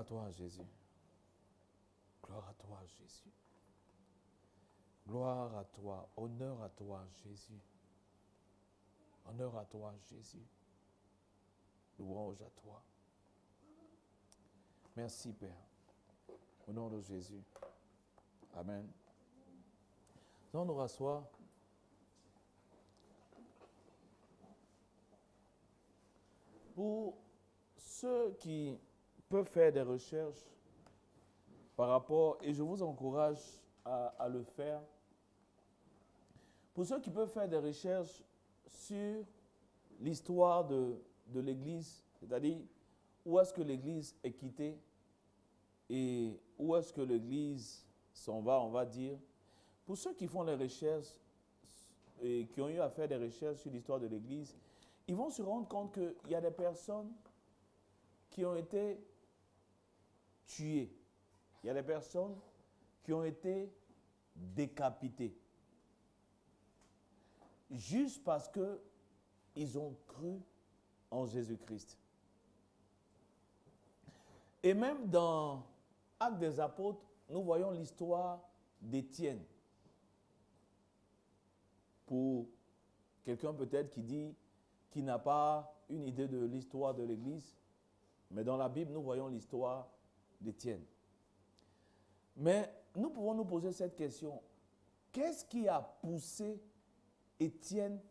toi, Jésus. Gloire à toi, Jésus. Gloire à toi. Honneur à toi, Jésus. Honneur à toi, Jésus. Louange à toi. Merci, Père. Au nom de Jésus. Amen. Nous allons nous rasseoir. Pour ceux qui peuvent faire des recherches par rapport, et je vous encourage à le faire, pour ceux qui peuvent faire des recherches sur l'histoire de l'Église, c'est-à-dire où est-ce que l'Église est quittée et où est-ce que l'Église s'en va, on va dire. Pour ceux qui font les recherches et qui ont eu à faire des recherches sur l'histoire de l'Église, ils vont se rendre compte qu'il y a des personnes qui ont été tuées. Il y a des personnes qui ont été décapitées. Juste parce qu'ils ont cru en Jésus-Christ. Et même dans Actes des Apôtres, nous voyons l'histoire d'Étienne. Pour quelqu'un peut-être qui n'a pas une idée de l'histoire de l'Église, mais dans la Bible, nous voyons l'histoire d'Étienne. Mais nous pouvons nous poser cette question. Qu'est-ce qui a poussé Étienne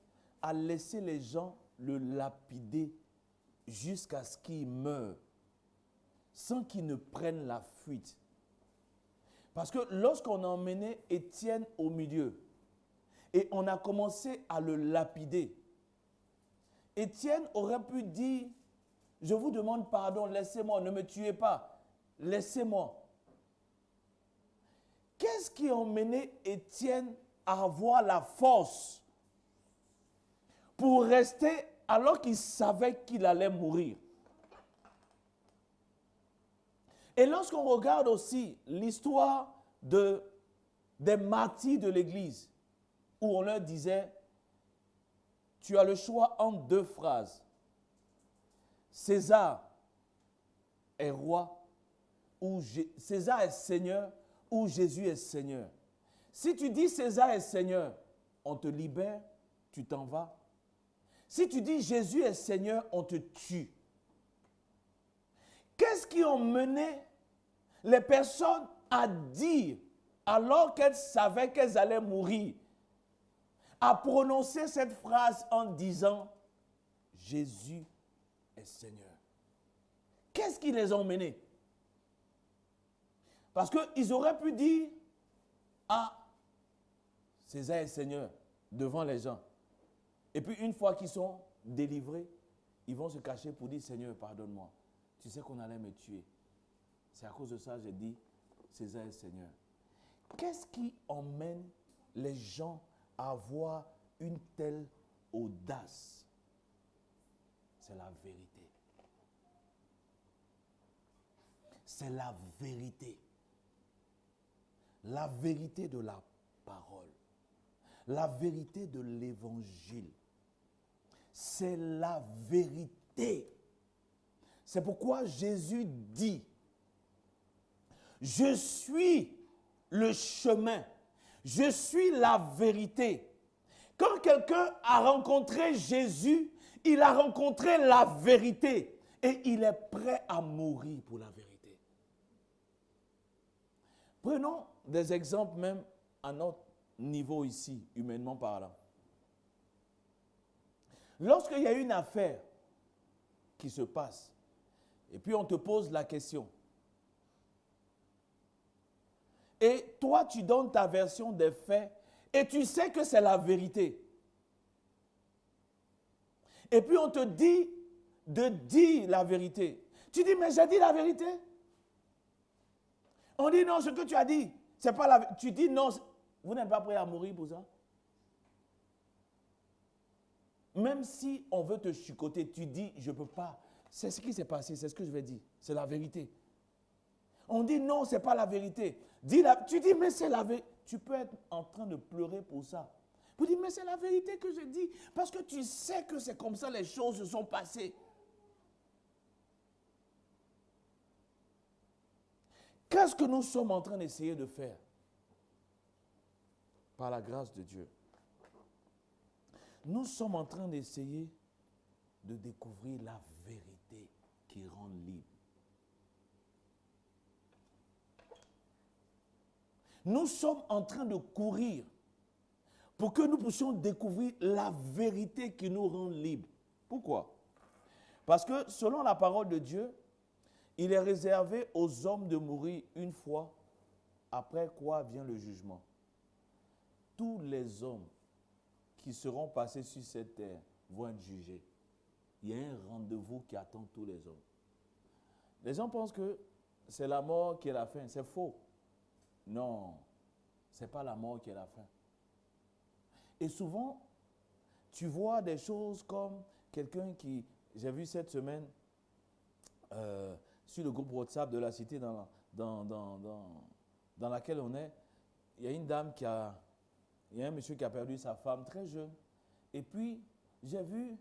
à laisser les gens le lapider jusqu'à ce qu'il meure, sans qu'il ne prenne la fuite? Parce que lorsqu'on a emmené Étienne au milieu et on a commencé à le lapider, Étienne aurait pu dire, je vous demande pardon, laissez-moi, ne me tuez pas, laissez-moi. Qu'est-ce qui a emmené Étienne à avoir la force pour rester alors qu'il savait qu'il allait mourir? Et lorsqu'on regarde aussi l'histoire des martyrs de l'Église, où on leur disait, tu as le choix entre deux phrases. César est roi, ou César est Seigneur, ou Jésus est Seigneur. Si tu dis César est Seigneur, on te libère, tu t'en vas. Si tu dis Jésus est Seigneur, on te tue. Qu'est-ce qui a mené les personnes à dire, alors qu'elles savaient qu'elles allaient mourir, à prononcer cette phrase en disant Jésus est Seigneur? Qu'est-ce qui les a menés? Parce qu'ils auraient pu dire, ah, César est Seigneur, devant les gens. Et puis une fois qu'ils sont délivrés, ils vont se cacher pour dire, Seigneur, pardonne-moi. Tu sais qu'on allait me tuer. C'est à cause de ça que j'ai dit, César est Seigneur. Qu'est-ce qui emmène les gens à avoir une telle audace? C'est la vérité. C'est la vérité. La vérité de la parole. La vérité de l'évangile. C'est la vérité. C'est pourquoi Jésus dit, je suis le chemin, je suis la vérité. Quand quelqu'un a rencontré Jésus, il a rencontré la vérité et il est prêt à mourir pour la vérité. Prenons des exemples même à notre niveau ici, humainement parlant. Lorsqu'il y a une affaire qui se passe, et puis on te pose la question, et toi tu donnes ta version des faits, et tu sais que c'est la vérité. Et puis on te dit de dire la vérité. Tu dis, mais j'ai dit la vérité. On dit non, ce que tu as dit, c'est pas la vérité. Tu dis non, vous n'êtes pas prêt à mourir pour ça. Même si on veut te chicoter, tu dis, je ne peux pas. C'est ce qui s'est passé, c'est ce que je vais dire. C'est la vérité. On dit non, ce n'est pas la vérité. Tu dis, mais c'est la vérité. Tu peux être en train de pleurer pour ça. Vous dites, mais c'est la vérité que je dis. Parce que tu sais que c'est comme ça les choses se sont passées. Qu'est-ce que nous sommes en train d'essayer de faire? Par la grâce de Dieu. Nous sommes en train d'essayer de découvrir la vérité qui rend libre. Nous sommes en train de courir pour que nous puissions découvrir la vérité qui nous rend libres. Pourquoi? Parce que selon la parole de Dieu, il est réservé aux hommes de mourir une fois, après quoi vient le jugement. Tous les hommes qui seront passés sur cette terre vont être jugés. Il y a un rendez-vous qui attend tous les hommes. Les gens pensent que c'est la mort qui est la fin. C'est faux. Non, ce n'est pas la mort qui est la fin. Et souvent, tu vois des choses comme quelqu'un qui, j'ai vu cette semaine, sur le groupe WhatsApp de la cité dans laquelle on est, il y a une dame il y a un monsieur qui a perdu sa femme très jeune. Et puis, j'ai vu,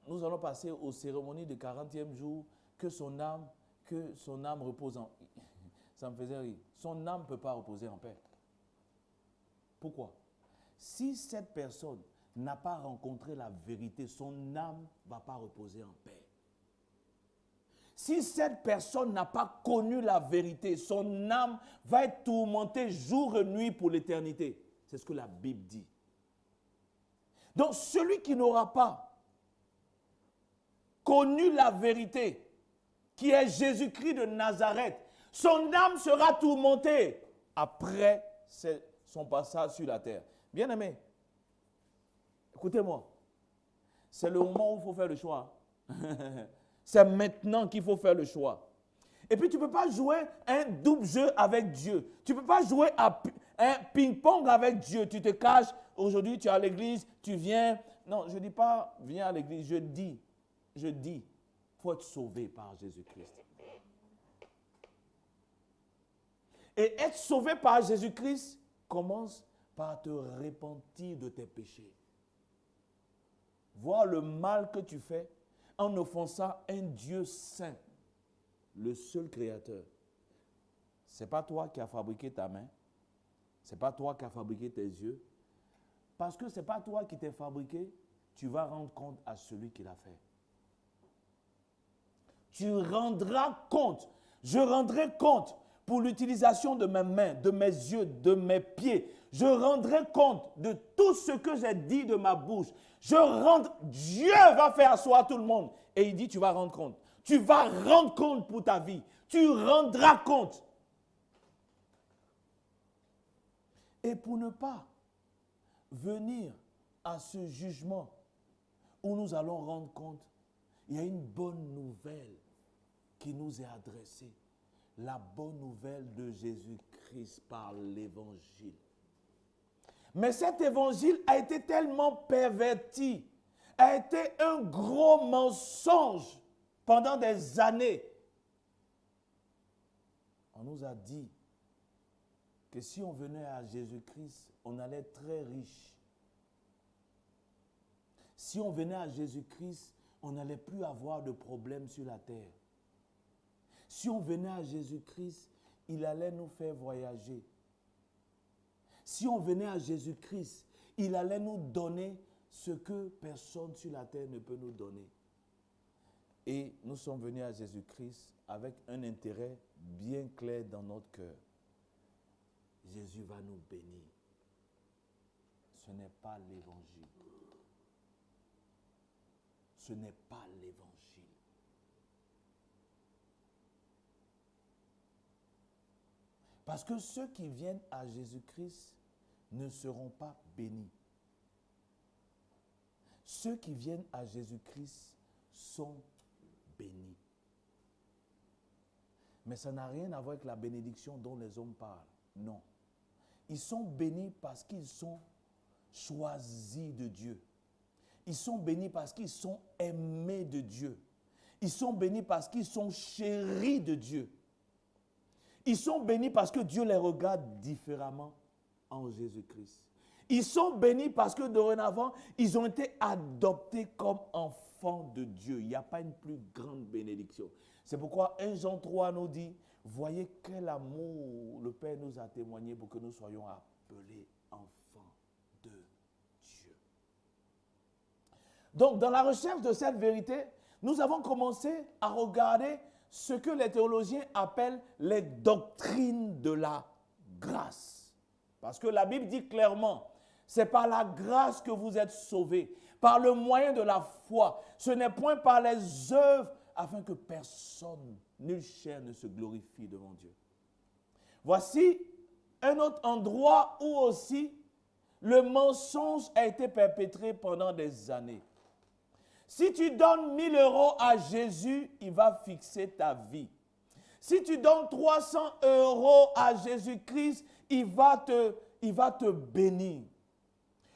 nous allons passer aux cérémonies de 40e jour, que son âme repose en paix. Ça me faisait rire. Son âme ne peut pas reposer en paix. Pourquoi? Si cette personne n'a pas rencontré la vérité, son âme ne va pas reposer en paix. Si cette personne n'a pas connu la vérité, son âme va être tourmentée jour et nuit pour l'éternité. C'est ce que la Bible dit. Donc celui qui n'aura pas connu la vérité, qui est Jésus-Christ de Nazareth, son âme sera tourmentée après son passage sur la terre. Bien-aimé, écoutez-moi, c'est le moment où il faut faire le choix. C'est maintenant qu'il faut faire le choix. Et puis tu ne peux pas jouer un double jeu avec Dieu. Tu ne peux pas jouer à un ping-pong avec Dieu. Tu te caches, aujourd'hui tu es à l'église, tu viens. Non, je ne dis pas viens à l'église, je dis, il faut être sauvé par Jésus-Christ. Et être sauvé par Jésus-Christ commence par te repentir de tes péchés. Voir le mal que tu fais en offensant un Dieu saint, le seul créateur. Ce n'est pas toi qui as fabriqué ta main, ce n'est pas toi qui as fabriqué tes yeux. Parce que ce n'est pas toi qui t'es fabriqué, tu vas rendre compte à celui qui l'a fait. Tu rendras compte, je rendrai compte pour l'utilisation de mes mains, de mes yeux, de mes pieds. Je rendrai compte de tout ce que j'ai dit de ma bouche. Dieu va faire asseoir tout le monde. Et il dit, tu vas rendre compte. Tu vas rendre compte pour ta vie. Tu rendras compte. Et pour ne pas venir à ce jugement où nous allons rendre compte, il y a une bonne nouvelle qui nous est adressée. La bonne nouvelle de Jésus-Christ par l'évangile. Mais cet évangile a été tellement perverti, a été un gros mensonge pendant des années. On nous a dit que si on venait à Jésus-Christ, on allait être très riche. Si on venait à Jésus-Christ, on n'allait plus avoir de problème sur la terre. Si on venait à Jésus-Christ, il allait nous faire voyager. Si on venait à Jésus-Christ, il allait nous donner ce que personne sur la terre ne peut nous donner. Et nous sommes venus à Jésus-Christ avec un intérêt bien clair dans notre cœur. Jésus va nous bénir. Ce n'est pas l'évangile. Ce n'est pas l'évangile. Parce que ceux qui viennent à Jésus-Christ ne seront pas bénis. Ceux qui viennent à Jésus-Christ sont bénis. Mais ça n'a rien à voir avec la bénédiction dont les hommes parlent. Non. Ils sont bénis parce qu'ils sont choisis de Dieu. Ils sont bénis parce qu'ils sont aimés de Dieu. Ils sont bénis parce qu'ils sont chéris de Dieu. Ils sont bénis parce que Dieu les regarde différemment en Jésus-Christ. Ils sont bénis parce que dorénavant, ils ont été adoptés comme enfants de Dieu. Il n'y a pas une plus grande bénédiction. C'est pourquoi 1 Jean 3 nous dit Voyez quel amour le Père nous a témoigné pour que nous soyons appelés enfants de Dieu. Donc, dans la recherche de cette vérité, nous avons commencé à regarder ce que les théologiens appellent les doctrines de la grâce. Parce que la Bible dit clairement, c'est par la grâce que vous êtes sauvés, par le moyen de la foi. Ce n'est point par les œuvres, afin que personne, nulle chair ne se glorifie devant Dieu. Voici un autre endroit où aussi le mensonge a été perpétré pendant des années. Si tu donnes 1 000 € à Jésus, il va fixer ta vie. Si tu donnes 300 € à Jésus-Christ, il va te bénir.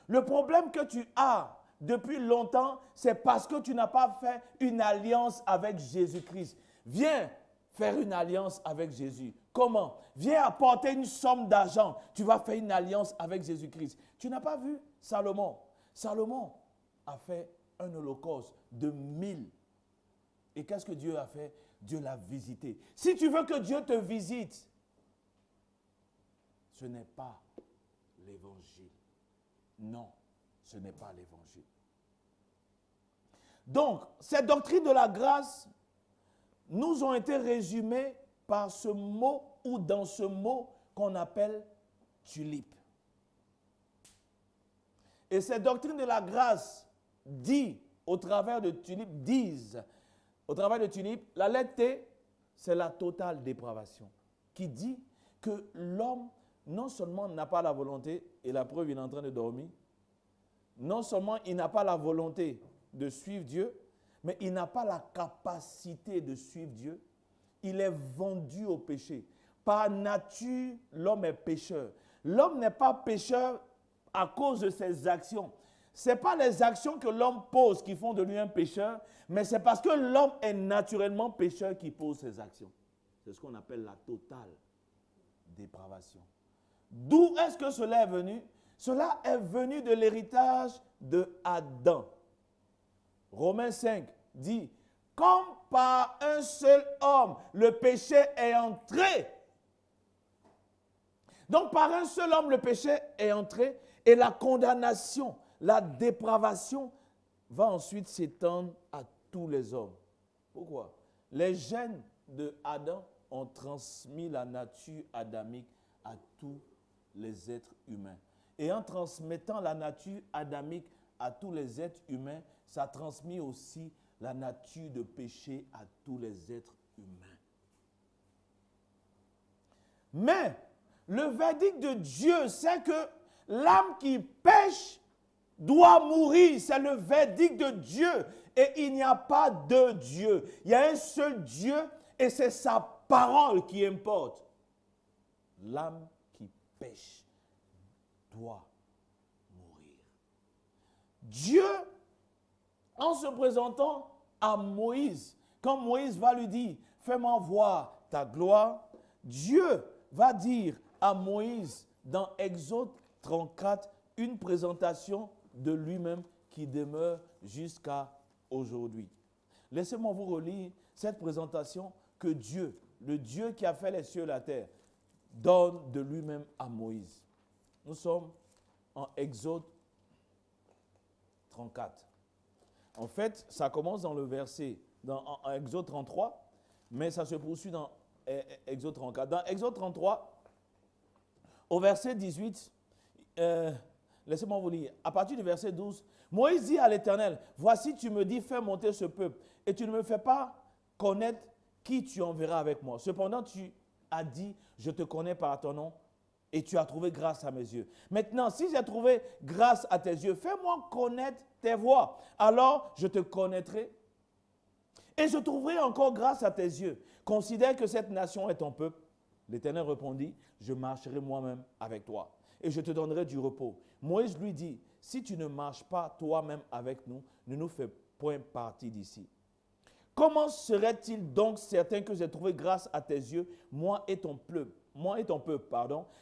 Le problème que tu as depuis longtemps, c'est parce que tu n'as pas fait une alliance avec Jésus-Christ. Viens faire une alliance avec Jésus. Comment? Viens apporter une somme d'argent. Tu vas faire une alliance avec Jésus-Christ. Tu n'as pas vu Salomon? Salomon a fait un holocauste de 1000. Et qu'est-ce que Dieu a fait? Dieu l'a visité. Si tu veux que Dieu te visite, ce n'est pas l'évangile. Non, ce n'est pas l'évangile. Donc, ces doctrines de la grâce nous ont été résumées par ce mot ou dans ce mot qu'on appelle tulipe. Et ces doctrines de la grâce disent au travers de tulipe, la lettre T, c'est la totale dépravation, qui dit que l'homme non seulement n'a pas la volonté, et la preuve il est en train de dormir, non seulement il n'a pas la volonté de suivre Dieu, mais il n'a pas la capacité de suivre Dieu. Il est vendu au péché. Par nature, l'homme est pécheur. L'homme n'est pas pécheur à cause de ses actions. Ce n'est pas les actions que l'homme pose qui font de lui un pécheur, mais c'est parce que l'homme est naturellement pécheur qu'il pose ses actions. C'est ce qu'on appelle la totale dépravation. D'où est-ce que cela est venu? Cela est venu de l'héritage de Adam. Romains 5 dit, comme par un seul homme, le péché est entré. Donc par un seul homme, le péché est entré et la condamnation, la dépravation va ensuite s'étendre à tous les hommes. Pourquoi? Les gènes de Adam ont transmis la nature adamique à tous les êtres humains. Et en transmettant la nature adamique à tous les êtres humains, ça transmet aussi la nature de péché à tous les êtres humains. Mais le verdict de Dieu, c'est que l'âme qui pêche doit mourir. C'est le verdict de Dieu. Et il n'y a pas de Dieu. Il y a un seul Dieu et c'est sa parole qui importe. L'âme qui pêche doit mourir. Dieu, en se présentant à Moïse, quand Moïse va lui dire, fais-moi voir ta gloire, Dieu va dire à Moïse dans Exode 34 une présentation de lui-même qui demeure jusqu'à aujourd'hui. Laissez-moi vous relire cette présentation que Dieu, le Dieu qui a fait les cieux et la terre, donne de lui-même à Moïse. Nous sommes en Exode 34. En fait, ça commence dans le verset, en Exode 33, mais ça se poursuit dans Exode 34. Dans Exode 33, au verset 18, laissez-moi vous lire. À partir du verset 12, Moïse dit à l'Éternel, voici tu me dis, fais monter ce peuple, et tu ne me fais pas connaître qui tu enverras avec moi. Cependant, tu as dit, je te connais par ton nom, et tu as trouvé grâce à mes yeux. Maintenant, si j'ai trouvé grâce à tes yeux, fais-moi connaître tes voies. Alors, je te connaîtrai et je trouverai encore grâce à tes yeux. Considère que cette nation est ton peuple. L'Éternel répondit, je marcherai moi-même avec toi et je te donnerai du repos. Moïse lui dit, si tu ne marches pas toi-même avec nous, ne nous fais point partie d'ici. Comment serait-il donc certain que j'ai trouvé grâce à tes yeux, moi et ton peuple,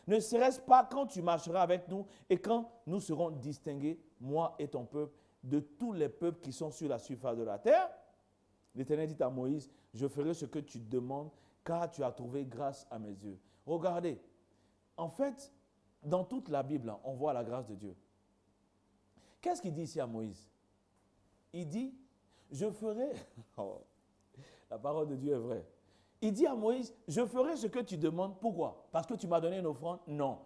ne serait-ce pas quand tu marcheras avec nous et quand nous serons distingués, moi et ton peuple, de tous les peuples qui sont sur la surface de la terre? L'Éternel dit à Moïse, je ferai ce que tu demandes, car tu as trouvé grâce à mes yeux. Regardez, en fait, dans toute la Bible, on voit la grâce de Dieu. Qu'est-ce qu'il dit ici à Moïse? Il dit, je ferai, oh, la parole de Dieu est vraie. Il dit à Moïse, je ferai ce que tu demandes. Pourquoi? Parce que tu m'as donné une offrande? Non.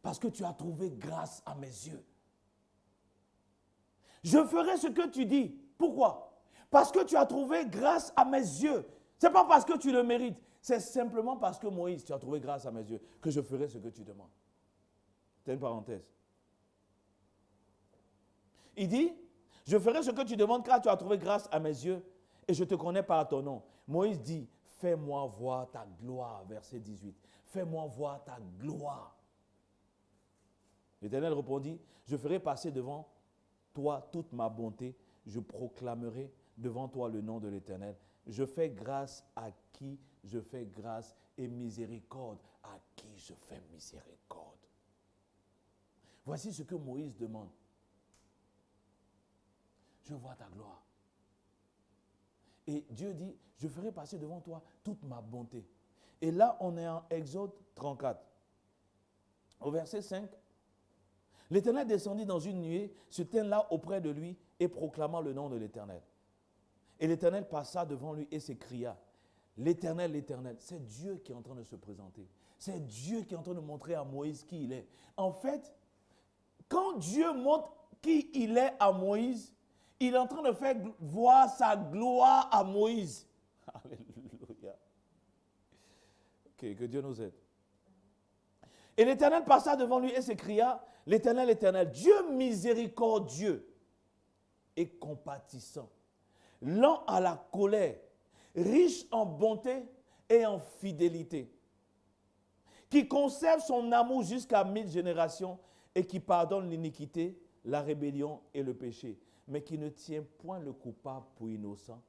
Parce que tu as trouvé grâce à mes yeux. Je ferai ce que tu dis. Pourquoi? Parce que tu as trouvé grâce à mes yeux. Ce n'est pas parce que tu le mérites. C'est simplement parce que Moïse, tu as trouvé grâce à mes yeux que je ferai ce que tu demandes. C'est une parenthèse. Il dit, je ferai ce que tu demandes car tu as trouvé grâce à mes yeux et je te connais par ton nom. Moïse dit, fais-moi voir ta gloire, verset 18. Fais-moi voir ta gloire. L'Éternel répondit, je ferai passer devant toi toute ma bonté, je proclamerai devant toi le nom de l'Éternel. Je fais grâce à qui je fais grâce et miséricorde à qui je fais miséricorde. Voici ce que Moïse demande. Je vois ta gloire. Et Dieu dit, je ferai passer devant toi toute ma bonté. Et là, on est en Exode 34. Au verset 5, l'Éternel descendit dans une nuée, se tint là auprès de lui et proclama le nom de l'Éternel. Et l'Éternel passa devant lui et s'écria, l'Éternel, l'Éternel, c'est Dieu qui est en train de se présenter. C'est Dieu qui est en train de montrer à Moïse qui il est. En fait, quand Dieu montre qui il est à Moïse, il est en train de faire voir sa gloire à Moïse. Alléluia. Ok, que Dieu nous aide. Et l'Éternel passa devant lui et s'écria, l'Éternel, l'Éternel, Dieu miséricordieux et compatissant, lent à la colère, riche en bonté et en fidélité, qui conserve son amour jusqu'à 1000 générations et qui pardonne l'iniquité, la rébellion et le péché, mais qui ne tient point le coupable pour innocent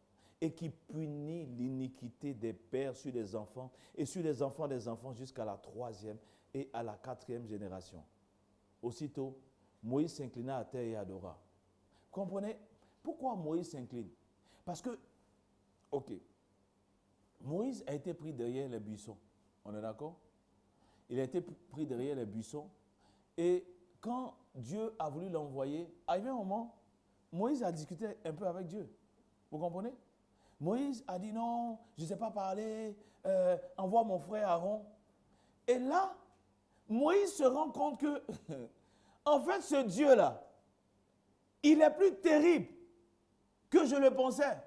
et qui punit l'iniquité des pères sur les enfants et sur les enfants des enfants jusqu'à la 3e et à la 4e génération. Aussitôt, Moïse s'inclina à terre et adora. Comprenez? Pourquoi Moïse s'incline? Parce que, ok, Moïse a été pris derrière les buissons. On est d'accord? Il a été pris derrière les buissons. Et quand Dieu a voulu l'envoyer, arrivé un moment, Moïse a discuté un peu avec Dieu. Vous comprenez? Moïse a dit non, je ne sais pas parler, envoie mon frère Aaron. Et là, Moïse se rend compte que, en fait, ce Dieu-là, il est plus terrible que je le pensais.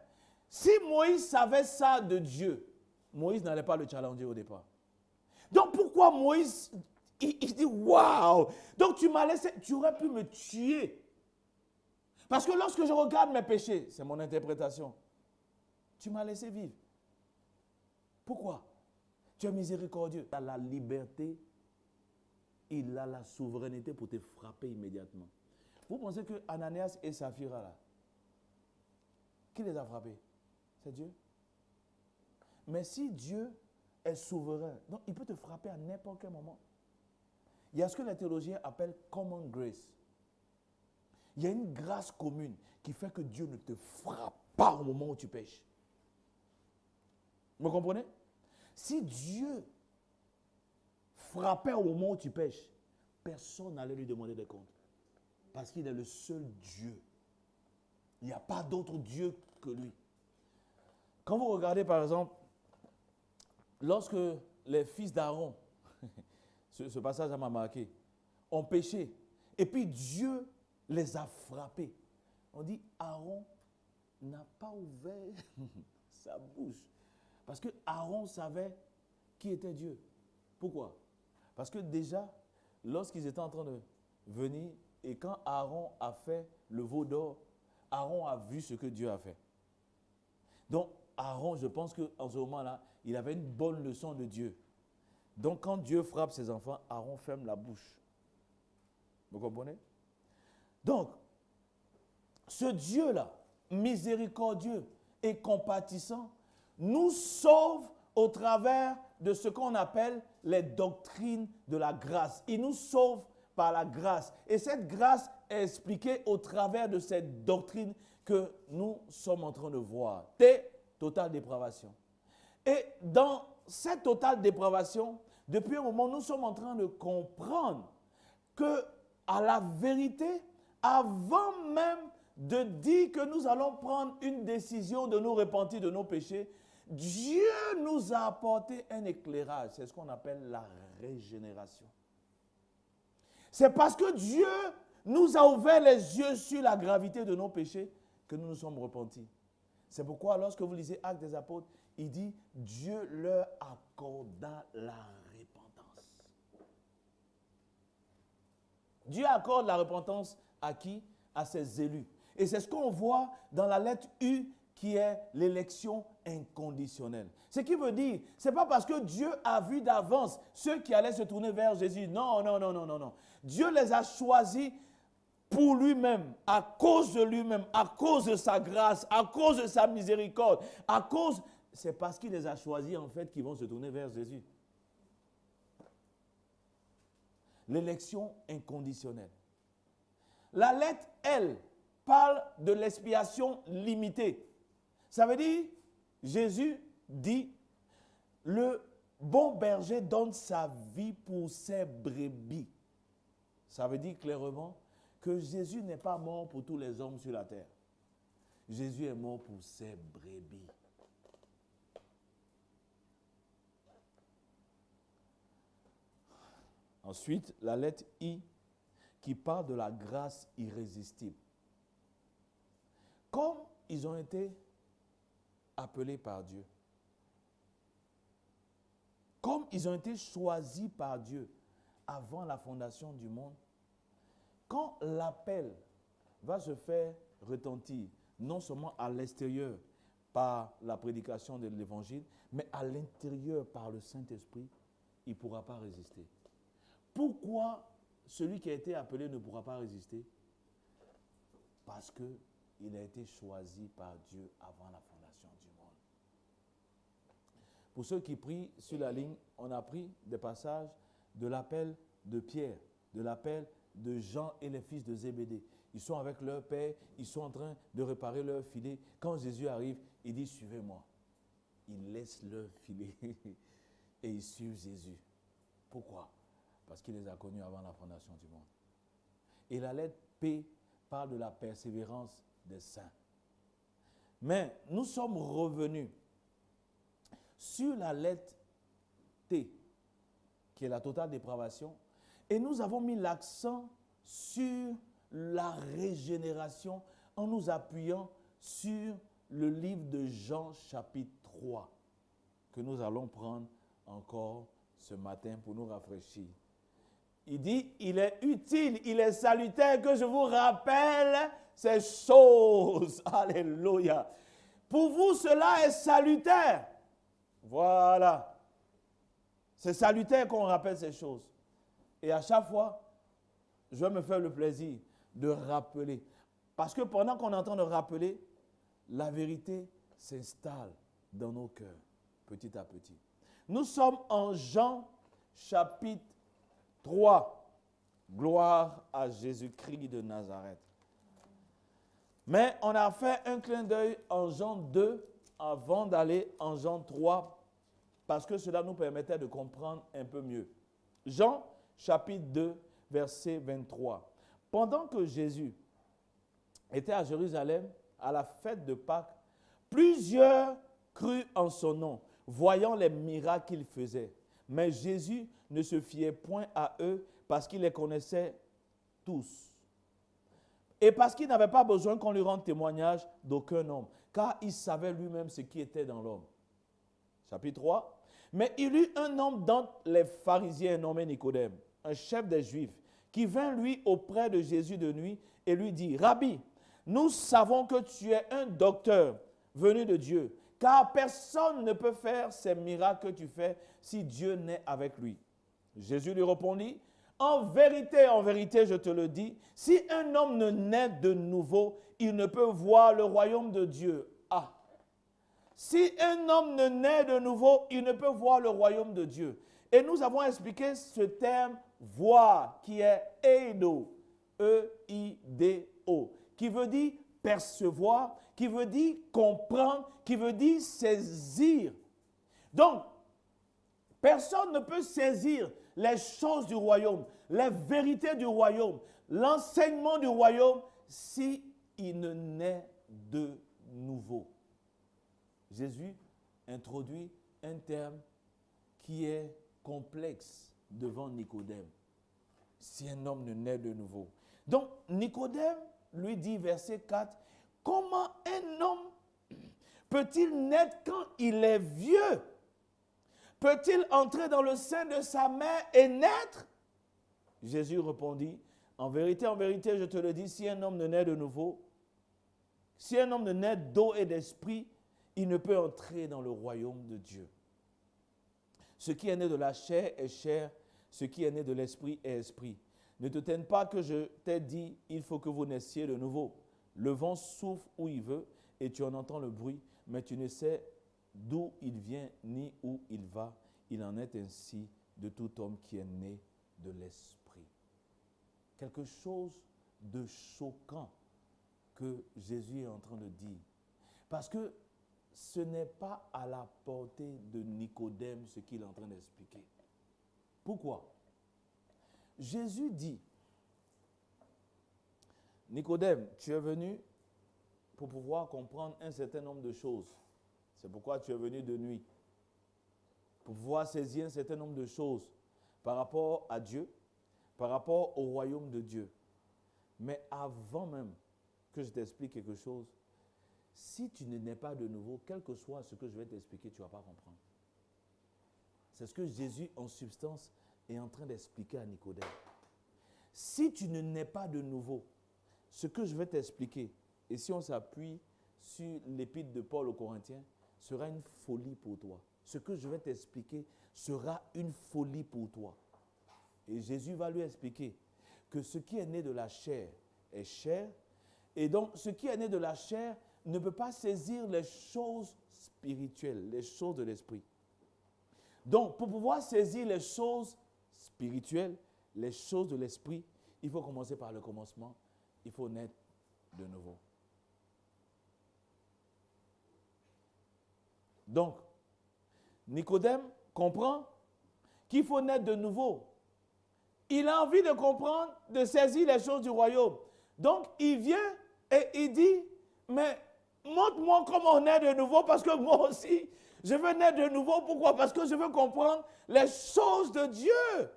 Si Moïse savait ça de Dieu, Moïse n'allait pas le challenger au départ. Donc pourquoi Moïse, il dit waouh, donc tu m'as laissé, tu aurais pu me tuer. Parce que lorsque je regarde mes péchés, c'est mon interprétation, tu m'as laissé vivre. Pourquoi? Tu es miséricordieux. Tu as la liberté, il a la souveraineté pour te frapper immédiatement. Vous pensez que Ananias et Saphira, là, qui les a frappés? C'est Dieu. Mais si Dieu est souverain, donc il peut te frapper à n'importe quel moment. Il y a ce que les théologiens appellent common grace. Il y a une grâce commune qui fait que Dieu ne te frappe pas au moment où tu pêches. Vous me comprenez? Si Dieu frappait au moment où tu pêches, personne n'allait lui demander des comptes. Parce qu'il est le seul Dieu. Il n'y a pas d'autre Dieu que lui. Quand vous regardez par exemple, lorsque les fils d'Aaron, ce passage m'a marqué, ont péché, et puis Dieu les a frappés. On dit, Aaron n'a pas ouvert sa bouche. Parce que Aaron savait qui était Dieu. Pourquoi? Parce que déjà, lorsqu'ils étaient en train de venir, et quand Aaron a fait le veau d'or, Aaron a vu ce que Dieu a fait. Donc, Aaron, je pense qu'en ce moment-là, il avait une bonne leçon de Dieu. Donc, quand Dieu frappe ses enfants, Aaron ferme la bouche. Vous comprenez? Donc, ce Dieu-là, miséricordieux et compatissant, nous sauve au travers de ce qu'on appelle les doctrines de la grâce. Il nous sauve par la grâce. Et cette grâce est expliquée au travers de cette doctrine que nous sommes en train de voir. Totale dépravation. Et dans cette totale dépravation, depuis un moment, nous sommes en train de comprendre que, à la vérité, avant même de dire que nous allons prendre une décision de nous repentir de nos péchés, Dieu nous a apporté un éclairage. C'est ce qu'on appelle la régénération. C'est parce que Dieu nous a ouvert les yeux sur la gravité de nos péchés que nous nous sommes repentis. C'est pourquoi lorsque vous lisez Actes des Apôtres, il dit Dieu leur accorda la repentance. Dieu accorde la repentance à qui? À ses élus. Et c'est ce qu'on voit dans la lettre U qui est l'élection inconditionnelle. Ce qui veut dire, ce n'est pas parce que Dieu a vu d'avance ceux qui allaient se tourner vers Jésus. Non, non, non, non, non, non. Dieu les a choisis pour lui-même, à cause de lui-même, à cause de sa grâce, à cause de sa miséricorde, à cause... C'est parce qu'il les a choisis en fait qu'ils vont se tourner vers Jésus. L'élection inconditionnelle. La lettre L parle de l'expiation limitée. Ça veut dire, Jésus dit, le bon berger donne sa vie pour ses brebis. Ça veut dire clairement que Jésus n'est pas mort pour tous les hommes sur la terre. Jésus est mort pour ses brebis. Ensuite, la lettre I qui parle de la grâce irrésistible. Comme ils ont été appelés par Dieu, comme ils ont été choisis par Dieu avant la fondation du monde, quand l'appel va se faire retentir, non seulement à l'extérieur par la prédication de l'évangile, mais à l'intérieur par le Saint-Esprit, il ne pourra pas résister. Pourquoi celui qui a été appelé ne pourra pas résister? Parce qu'il a été choisi par Dieu avant la fondation du monde. Pour ceux qui prient sur la ligne, on a pris des passages de l'appel de Pierre, de l'appel de Jean et les fils de Zébédée. Ils sont avec leur père, ils sont en train de réparer leur filet. Quand Jésus arrive, il dit « Suivez-moi ». Ils laissent leur filet et ils suivent Jésus. Pourquoi? Parce qu'il les a connus avant la fondation du monde. Et la lettre P parle de la persévérance des saints. Mais nous sommes revenus sur la lettre T, qui est la totale dépravation, et nous avons mis l'accent sur la régénération en nous appuyant sur le livre de Jean chapitre 3, que nous allons prendre encore ce matin pour nous rafraîchir. Il dit, il est utile, il est salutaire que je vous rappelle ces choses. Alléluia. Pour vous, cela est salutaire. Voilà. C'est salutaire qu'on rappelle ces choses. Et à chaque fois, je vais me faire le plaisir de rappeler. Parce que pendant qu'on est en train de rappeler, la vérité s'installe dans nos cœurs, petit à petit. Nous sommes en Jean chapitre 3. Gloire à Jésus-Christ de Nazareth. Mais on a fait un clin d'œil en Jean 2 avant d'aller en Jean 3 parce que cela nous permettait de comprendre un peu mieux. Jean chapitre 2, verset 23. Pendant que Jésus était à Jérusalem à la fête de Pâques, plusieurs crurent en son nom, voyant les miracles qu'il faisait. Mais Jésus ne se fiait point à eux parce qu'il les connaissait tous. Et parce qu'il n'avait pas besoin qu'on lui rende témoignage d'aucun homme, car il savait lui-même ce qui était dans l'homme. Chapitre 3. Mais il eut un homme dans les pharisiens nommé Nicodème, un chef des Juifs, qui vint lui auprès de Jésus de nuit et lui dit, « Rabbi, nous savons que tu es un docteur venu de Dieu, car personne ne peut faire ces miracles que tu fais si Dieu n'est avec lui. » Jésus lui répondit, « en vérité, je te le dis, si un homme ne naît de nouveau, il ne peut voir le royaume de Dieu. » Ah! Si un homme ne naît de nouveau, il ne peut voir le royaume de Dieu. Et nous avons expliqué ce terme « voir » qui est « eido », E-I-D-O, qui veut dire percevoir, qui veut dire comprendre, qui veut dire saisir. Donc, Personne ne peut saisir les choses du royaume, les vérités du royaume, l'enseignement du royaume, si il ne naît de nouveau. Jésus introduit un terme qui est complexe devant Nicodème. Si un homme ne naît de nouveau. Donc, Nicodème lui dit, verset 4, comment un homme peut-il naître quand il est vieux? Peut-il entrer dans le sein de sa mère et naître? Jésus répondit, en vérité, je te le dis, si un homme ne naît de nouveau, si un homme ne naît d'eau et d'esprit, il ne peut entrer dans le royaume de Dieu. Ce qui est né de la chair est chair, ce qui est né de l'esprit est esprit. Ne te t'étonne pas que je t'ai dit, il faut que vous naissiez de nouveau. Le vent souffle où il veut et tu en entends le bruit, mais tu ne sais d'où il vient ni où il va. Il en est ainsi de tout homme qui est né de l'esprit. Quelque chose de choquant que Jésus est en train de dire. Parce que ce n'est pas à la portée de Nicodème ce qu'il est en train d'expliquer. Pourquoi? Jésus dit, Nicodème, tu es venu pour pouvoir comprendre un certain nombre de choses. C'est pourquoi tu es venu de nuit. Pour pouvoir saisir un certain nombre de choses par rapport à Dieu, par rapport au royaume de Dieu. Mais avant même que je t'explique quelque chose, si tu ne nais pas de nouveau, quel que soit ce que je vais t'expliquer, tu ne vas pas comprendre. C'est ce que Jésus, en substance, est en train d'expliquer à Nicodème. Si tu ne nais pas de nouveau, ce que je vais t'expliquer, et si on s'appuie sur l'épître de Paul aux Corinthiens, sera une folie pour toi. Ce que je vais t'expliquer sera une folie pour toi. Et Jésus va lui expliquer que ce qui est né de la chair est chair, et donc ce qui est né de la chair ne peut pas saisir les choses spirituelles, les choses de l'esprit. Donc, pour pouvoir saisir les choses spirituelles, les choses de l'esprit, il faut commencer par le commencement. Il faut naître de nouveau. Donc, Nicodème comprend qu'il faut naître de nouveau. Il a envie de comprendre, de saisir les choses du royaume. Donc, il vient et il dit, mais montre-moi comment on naît de nouveau, parce que moi aussi, je veux naître de nouveau. Pourquoi? Parce que je veux comprendre les choses de Dieu.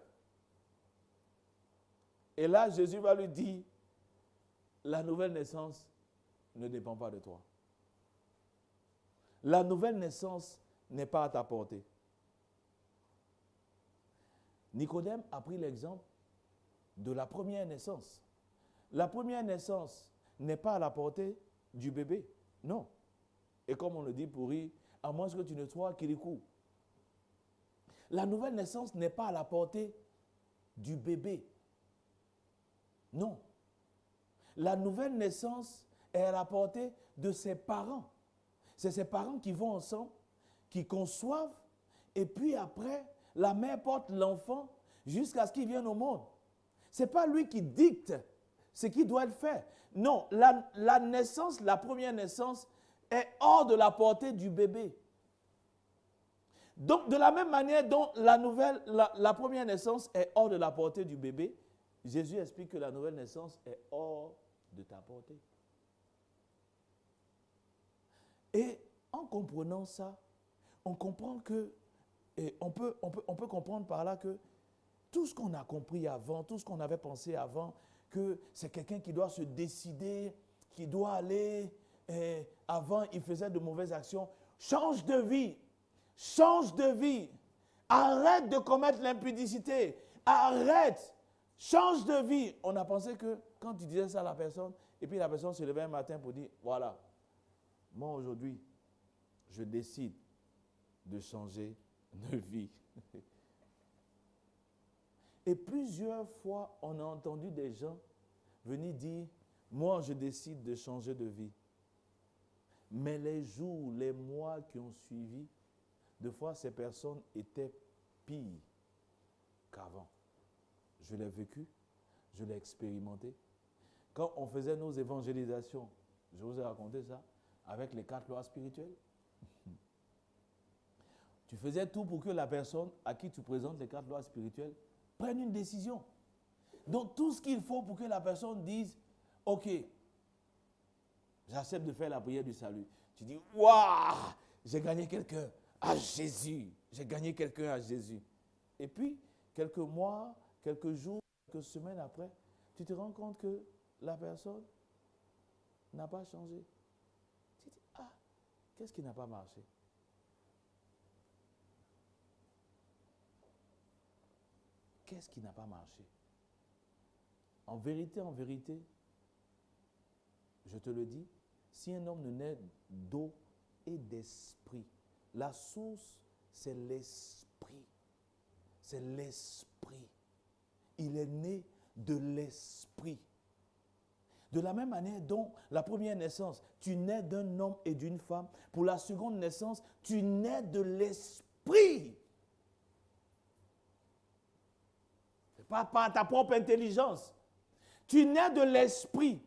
Et là, Jésus va lui dire, la nouvelle naissance ne dépend pas de toi. La nouvelle naissance n'est pas à ta portée. Nicodème a pris l'exemple de la première naissance. La première naissance n'est pas à la portée du bébé. Non. Et comme on le dit pour rire, à moins que tu ne sois Kirikou. La nouvelle naissance n'est pas à la portée du bébé. Non. La nouvelle naissance est à la portée de ses parents. C'est ses parents qui vont ensemble, qui conçoivent, et puis après, la mère porte l'enfant jusqu'à ce qu'il vienne au monde. Ce n'est pas lui qui dicte ce qui doit être fait. Non, la naissance, la première naissance, est hors de la portée du bébé. Donc, de la même manière dont la première naissance est hors de la portée du bébé, Jésus explique que la nouvelle naissance est hors de ta portée. Et en comprenant ça, on comprend que, et on peut comprendre par là que tout ce qu'on a compris avant, tout ce qu'on avait pensé avant, que c'est quelqu'un qui doit se décider, qui doit aller, avant il faisait de mauvaises actions, change de vie, arrête de commettre l'impudicité, arrête, change de vie. On a pensé que quand tu disais ça à la personne, et puis la personne se levait un matin pour dire, voilà, moi aujourd'hui, je décide de changer de vie. Et plusieurs fois, on a entendu des gens venir dire, moi je décide de changer de vie. Mais les jours, les mois qui ont suivi, des fois ces personnes étaient pires qu'avant. Je l'ai vécu, je l'ai expérimenté. Quand on faisait nos évangélisations, je vous ai raconté ça, avec les 4 lois spirituelles. Tu faisais tout pour que la personne à qui tu présentes les 4 lois spirituelles prenne une décision. Donc, tout ce qu'il faut pour que la personne dise, OK, j'accepte de faire la prière du salut. Tu dis, waouh, j'ai gagné quelqu'un à Jésus. J'ai gagné quelqu'un à Jésus. Et puis, quelques mois, quelques jours, quelques semaines après, tu te rends compte que la personne n'a pas changé. Tu dis, ah, qu'est-ce qui n'a pas marché? Qu'est-ce qui n'a pas marché? En vérité, je te le dis, si un homme ne naît d'eau et d'esprit, la source, c'est l'esprit. C'est l'esprit. Il est né de l'esprit. De la même manière dont la première naissance, tu nais d'un homme et d'une femme. Pour la seconde naissance, tu nais de l'esprit. Ce n'est pas par ta propre intelligence. Tu nais de l'esprit.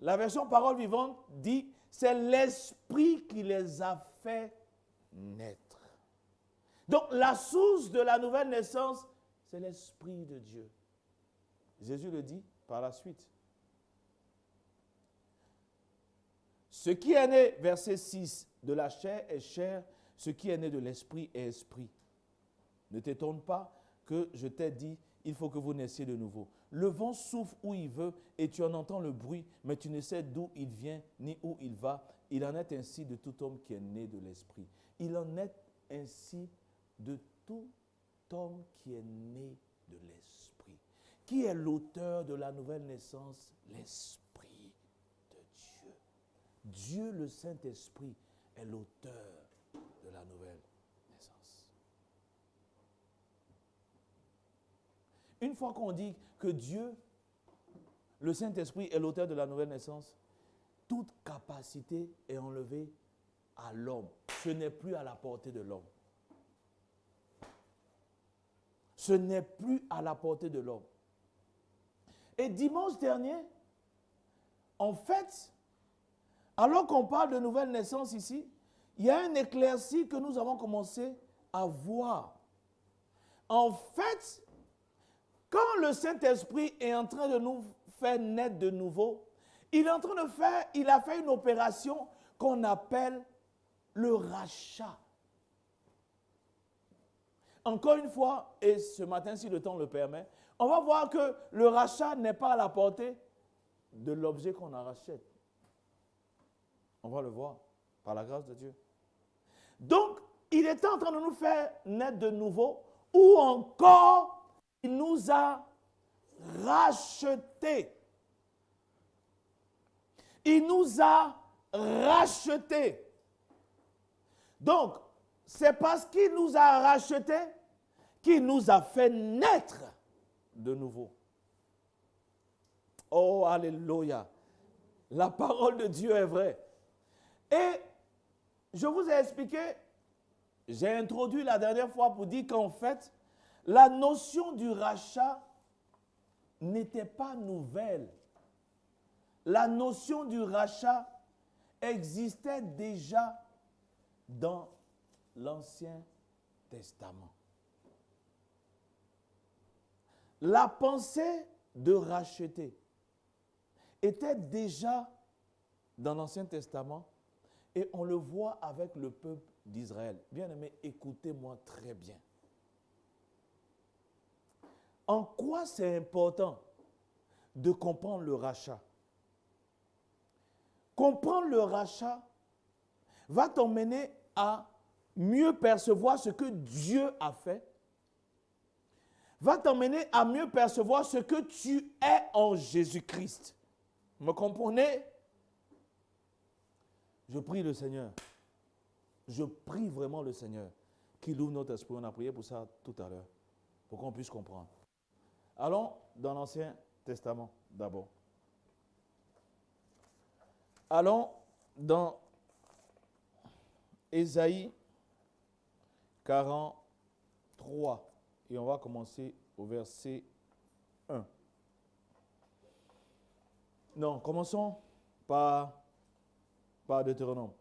La version parole vivante dit, c'est l'esprit qui les a fait naître. Donc la source de la nouvelle naissance, c'est l'esprit de Dieu. Jésus le dit par la suite. Ce qui est né, verset 6, de la chair est chair, ce qui est né de l'esprit est esprit. Ne t'étonne pas que je t'ai dit, il faut que vous naissiez de nouveau. Le vent souffle où il veut et tu en entends le bruit, mais tu ne sais d'où il vient ni où il va. Il en est ainsi de tout homme qui est né de l'esprit. Il en est ainsi de tout homme qui est né de l'esprit. Qui est l'auteur de la nouvelle naissance? L'esprit de Dieu. Dieu, le Saint-Esprit, est l'auteur de la nouvelle naissance. Une fois qu'on dit que Dieu, le Saint-Esprit, est l'auteur de la nouvelle naissance, toute capacité est enlevée à l'homme. Ce n'est plus à la portée de l'homme. Ce n'est plus à la portée de l'homme. Et dimanche dernier, en fait, alors qu'on parle de nouvelle naissance ici, il y a un éclairci que nous avons commencé à voir. En fait, quand le Saint-Esprit est en train de nous faire naître de nouveau, il a fait une opération qu'on appelle le rachat. Encore une fois, et ce matin, si le temps le permet, on va voir que le rachat n'est pas à la portée de l'objet qu'on en rachète. On va le voir, par la grâce de Dieu. Donc, il est en train de nous faire naître de nouveau, ou encore, il nous a rachetés. Il nous a rachetés. Donc, c'est parce qu'il nous a rachetés qu'il nous a fait naître de nouveau. Oh, alléluia. La parole de Dieu est vraie. Et je vous ai expliqué, j'ai introduit la dernière fois pour dire qu'en fait, la notion du rachat n'était pas nouvelle. La notion du rachat existait déjà dans l'Ancien Testament. La pensée de racheter était déjà dans l'Ancien Testament et on le voit avec le peuple d'Israël. Bien-aimés, écoutez-moi très bien. En quoi c'est important de comprendre le rachat? Comprendre le rachat va t'emmener à mieux percevoir ce que Dieu a fait, va t'emmener à mieux percevoir ce que tu es en Jésus-Christ. Me comprenez? Je prie le Seigneur. Je prie vraiment le Seigneur qu'il ouvre notre esprit. On a prié pour ça tout à l'heure, pour qu'on puisse comprendre. Allons dans l'Ancien Testament d'abord. Allons dans Ésaïe 43 et on va commencer au verset 1. Non, commençons par Deutéronome.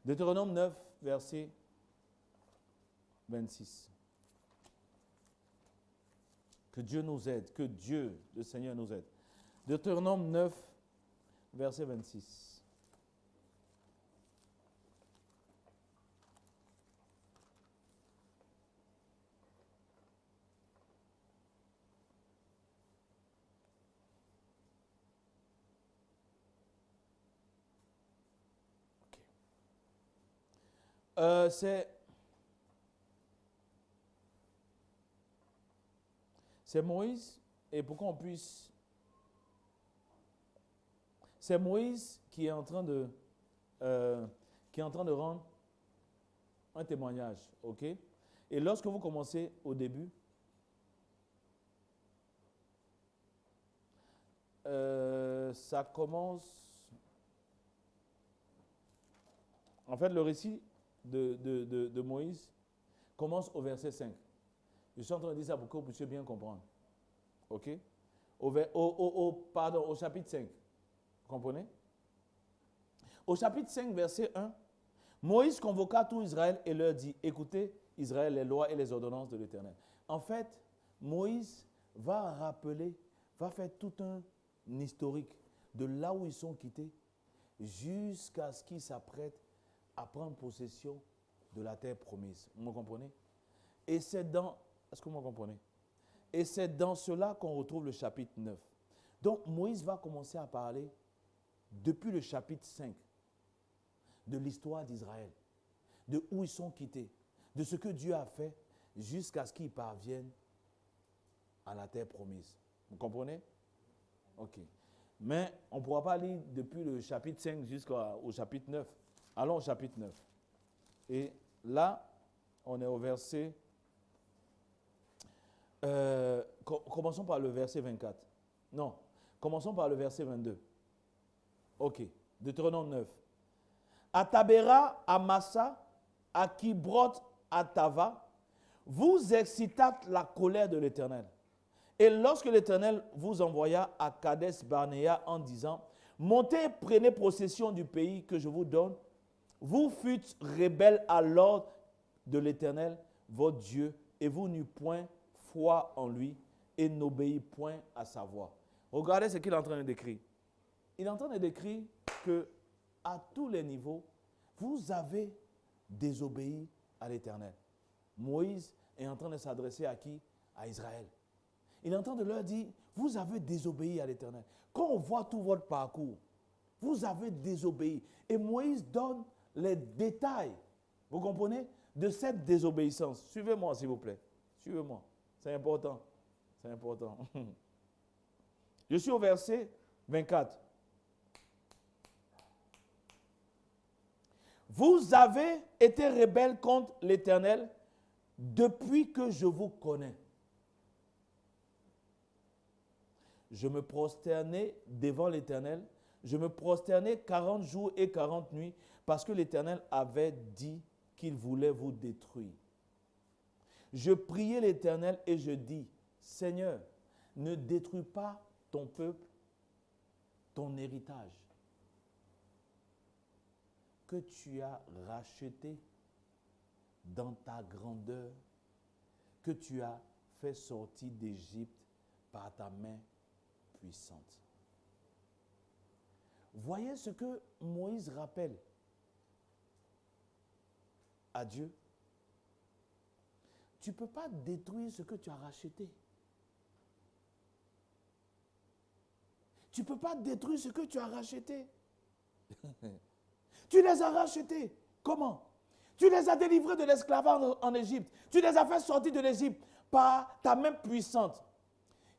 Deutéronome 9, verset 26. Que Dieu nous aide, que Dieu, le Seigneur, nous aide. Deutéronome 9, verset 26. C'est Moïse, et pour qu'on puisse... C'est Moïse qui est en train de rendre un témoignage, ok? Et lorsque vous commencez au début, ça commence... En fait, le récit de Moïse commence au verset 5. Je suis en train de dire ça pour que vous puissiez bien comprendre. OK? Au chapitre 5. Vous comprenez? Au chapitre 5, verset 1, Moïse convoqua tout Israël et leur dit, écoutez, Israël, les lois et les ordonnances de l'Éternel. En fait, Moïse va rappeler, va faire tout un historique de là où ils sont quittés jusqu'à ce qu'ils s'apprêtent à prendre possession de la terre promise. Vous me comprenez? Et c'est dans... Est-ce que vous me comprenez? Et c'est dans cela qu'on retrouve le chapitre 9. Donc, Moïse va commencer à parler depuis le chapitre 5 de l'histoire d'Israël, de où ils sont quittés, de ce que Dieu a fait jusqu'à ce qu'ils parviennent à la terre promise. Vous comprenez? OK. Mais on ne pourra pas lire depuis le chapitre 5 jusqu'au chapitre 9. Allons au chapitre 9. Et là, on est au verset... commençons par le verset 24. Non, commençons par le verset 22. OK. Deutéronome 9. À Tabéra, à Massa, à Kibrot, à Tava, vous excitâtes la colère de l'Éternel. Et lorsque l'Éternel vous envoya à Kades Barnéa en disant, montez, prenez possession du pays que je vous donne, vous fûtes rebelles à l'ordre de l'Éternel, votre Dieu, et vous n'eûtes point foi en lui et n'obéit point à sa voix. Regardez ce qu'il est en train de décrire. Il est en train de décrire que à tous les niveaux, vous avez désobéi à l'Éternel. Moïse est en train de s'adresser à qui? À Israël. Il est en train de leur dire, vous avez désobéi à l'Éternel. Quand on voit tout votre parcours, vous avez désobéi. Et Moïse donne les détails, vous comprenez, de cette désobéissance. Suivez-moi, s'il vous plaît. Suivez-moi. C'est important. C'est important. Je suis au verset 24. Vous avez été rebelles contre l'Éternel depuis que je vous connais. Je me prosternais devant l'Éternel. Je me prosternais 40 jours et 40 nuits parce que l'Éternel avait dit qu'il voulait vous détruire. Je priai l'Éternel et je dis, Seigneur, ne détruis pas ton peuple, ton héritage, que tu as racheté dans ta grandeur, que tu as fait sortir d'Égypte par ta main puissante. Voyez ce que Moïse rappelle à Dieu. Tu ne peux pas détruire ce que tu as racheté. Tu ne peux pas détruire ce que tu as racheté. Tu les as rachetés. Comment? Tu les as délivrés de l'esclavage en Égypte. Tu les as fait sortir de l'Égypte par ta main puissante.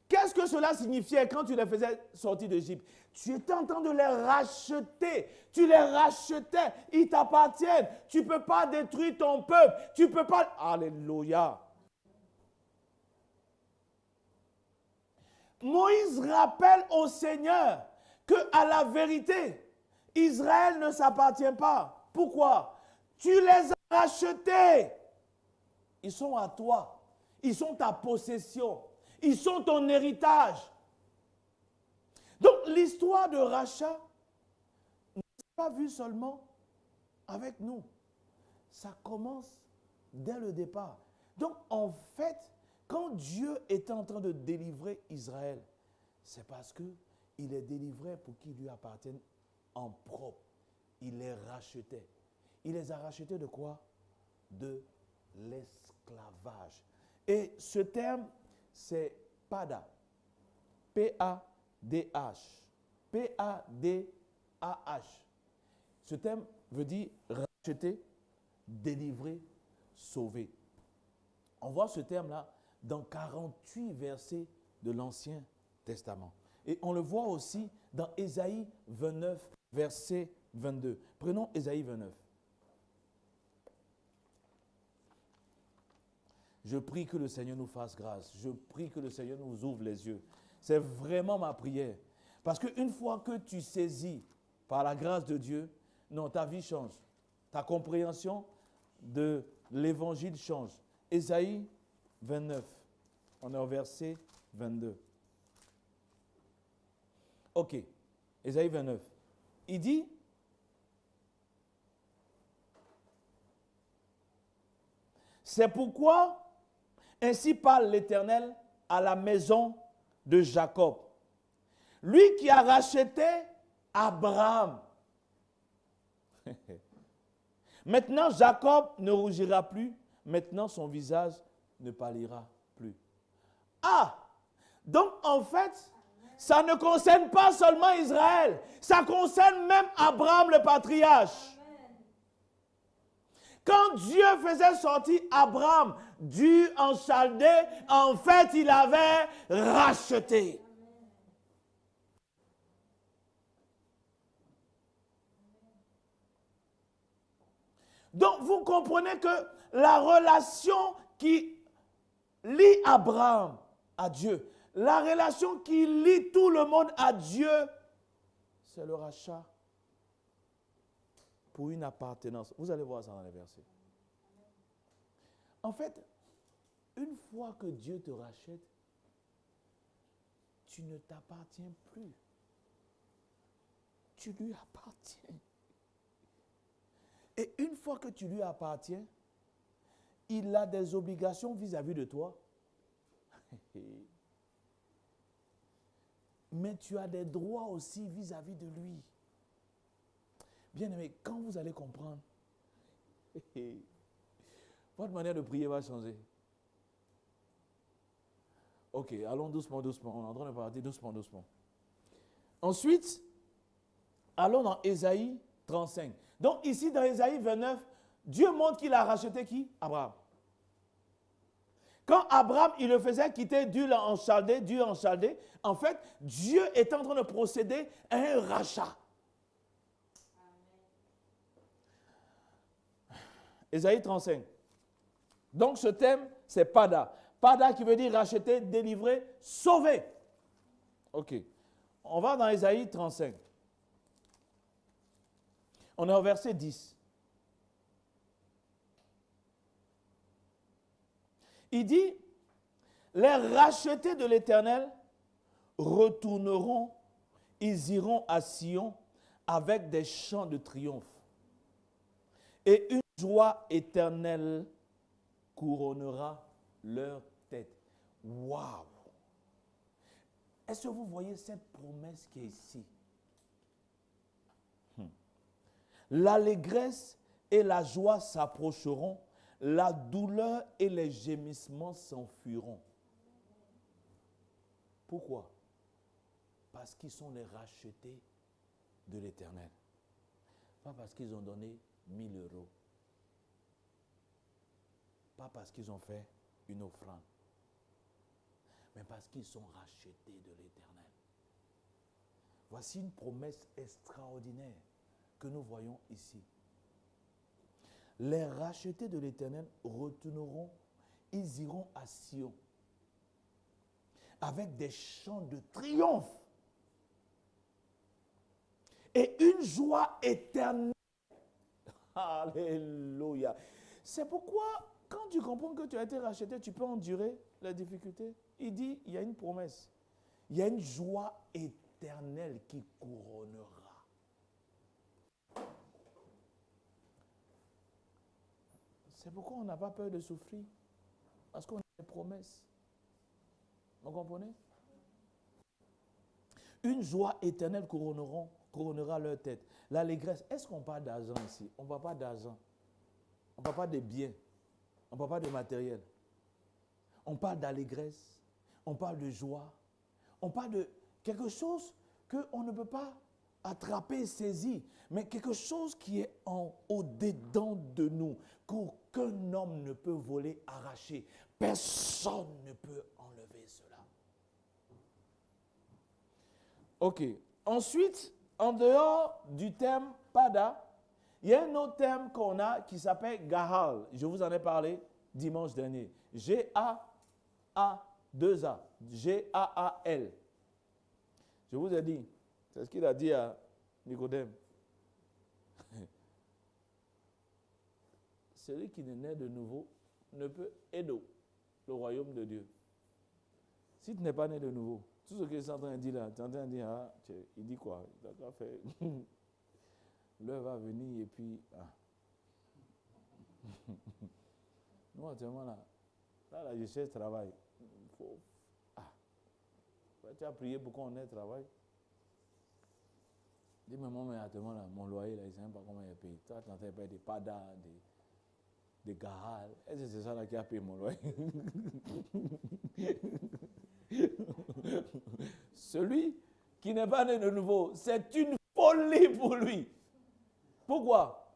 Qu'est-ce que cela signifiait quand tu les faisais sortir d'Égypte? Tu étais en train de les racheter. Tu les rachetais. Ils t'appartiennent. Tu ne peux pas détruire ton peuple. Tu ne peux pas... Alléluia. Moïse rappelle au Seigneur qu'à la vérité, Israël ne s'appartient pas. Pourquoi? Tu les as rachetés. Ils sont à toi. Ils sont ta possession. Ils sont ton héritage. Donc l'histoire de rachat n'est pas vue seulement avec nous. ça commence dès le départ. Donc, en fait, quand Dieu était en train de délivrer Israël, c'est parce qu'il est délivré pour qu'ils lui appartiennent en propre. Il les rachetait. Il les a rachetés de quoi? De l'esclavage. Et ce terme, c'est Pada. P-A-D-H. P-A-D-A-H. Ce terme veut dire racheter, délivrer, sauver. On voit ce terme-là dans 48 versets de l'Ancien Testament. Et on le voit aussi dans Ésaïe 29, verset 22. Prenons Ésaïe 29. Je prie que le Seigneur nous fasse grâce. Je prie que le Seigneur nous ouvre les yeux. C'est vraiment ma prière. Parce qu'une fois que tu saisis par la grâce de Dieu, non, ta vie change. Ta compréhension de l'évangile change. Ésaïe 29. On est au verset 22. Ok. Ésaïe 29. Il dit, c'est pourquoi ainsi parle l'Éternel à la maison de Jacob. Lui qui a racheté Abraham. Maintenant, Jacob ne rougira plus. Maintenant, son visage ne pâlira plus. Ah! Donc, en fait, ça ne concerne pas seulement Israël. Ça concerne même Abraham, le patriarche. Quand Dieu faisait sortir Abraham d'Ur en Chaldée, en fait, il avait racheté. Donc, vous comprenez que la relation qui lie Abraham à Dieu, la relation qui lie tout le monde à Dieu, c'est le rachat pour une appartenance. Vous allez voir ça dans les versets. En fait, une fois que Dieu te rachète, tu ne t'appartiens plus. Tu lui appartiens. Et une fois que tu lui appartiens, il a des obligations vis-à-vis de toi. Mais tu as des droits aussi vis-à-vis de lui. Bien-aimé, quand vous allez comprendre, votre manière de prier va changer. Ok, allons doucement, doucement. On est en train de partir doucement, doucement. Ensuite, allons dans Ésaïe 35. Donc ici, dans Ésaïe 29, Dieu montre qu'il a racheté qui? Abraham. Quand Abraham, il le faisait quitter Dieu en Chaldée, en fait, Dieu est en train de procéder à un rachat. Ésaïe 35. Donc ce thème, c'est Pada. Pada qui veut dire racheter, délivrer, sauver. Ok. On va dans Ésaïe 35. On est au verset 10. Il dit, les rachetés de l'Éternel retourneront, ils iront à Sion avec des chants de triomphe. Et une joie éternelle couronnera leur tête. Waouh! Est-ce que vous voyez cette promesse qui est ici? L'allégresse et la joie s'approcheront, la douleur et les gémissements s'enfuiront. Pourquoi? Parce qu'ils sont les rachetés de l'Éternel. Pas parce qu'ils ont donné 1000 €. Pas parce qu'ils ont fait une offrande. Mais parce qu'ils sont rachetés de l'Éternel. Voici une promesse extraordinaire que nous voyons ici. Les rachetés de l'Éternel retourneront, ils iront à Sion avec des chants de triomphe et une joie éternelle. Alléluia. C'est pourquoi, quand tu comprends que tu as été racheté, tu peux endurer les difficultés. Il dit, il y a une promesse. Il y a une joie éternelle qui couronnera. C'est pourquoi on n'a pas peur de souffrir. Parce qu'on a des promesses. Vous comprenez? Une joie éternelle couronnera leur tête. L'allégresse, est-ce qu'on parle d'argent ici? On ne parle pas d'argent. On ne parle pas de biens. On ne parle pas de matériel. On parle d'allégresse. On parle de joie. On parle de quelque chose qu'on ne peut pas attraper, saisir, mais quelque chose qui est au-dedans de nous, qu'aucun homme ne peut voler, arracher. Personne ne peut enlever cela. Ok. Ensuite, en dehors du terme pada, il y a un autre terme qu'on a qui s'appelle Gahal. Je vous en ai parlé dimanche dernier. G-A-A-2-A. G-A-A-L. Je vous ai dit, c'est ce qu'il a dit à Nicodème. Celui qui n'est né de nouveau ne peut aider le royaume de Dieu. Si tu n'es pas né de nouveau, tout ce que tu es en train de dire là, tu es en train de dire, ah, il dit quoi? Il a fait. L'heure va venir et puis, Nous, actuellement, là, je cherche travail. Tu as prié pour qu'on ait travail. Dis-moi, mais actuellement, là, mon loyer, là, il ne sait même pas comment il est payé. Toi, tu es en train de payer des padas, des garales. Est-ce que c'est ça là qui a payé mon loyer? Celui qui n'est pas né de nouveau, c'est une folie pour lui. Pourquoi?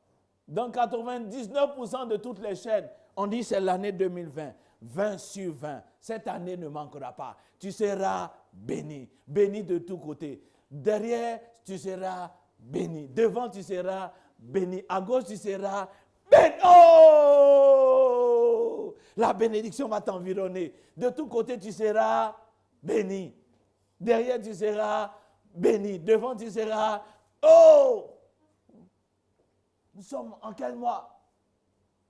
Dans 99% de toutes les chaînes, on dit c'est l'année 2020. 20 sur 20. Cette année ne manquera pas. Tu seras béni. Béni de tous côtés. Derrière, tu seras béni. Devant, tu seras béni. À gauche, tu seras béni. Oh! La bénédiction va t'environner. De tous côtés, tu seras béni. Derrière, tu seras béni. Devant, tu seras... Oh! Nous sommes en quel mois?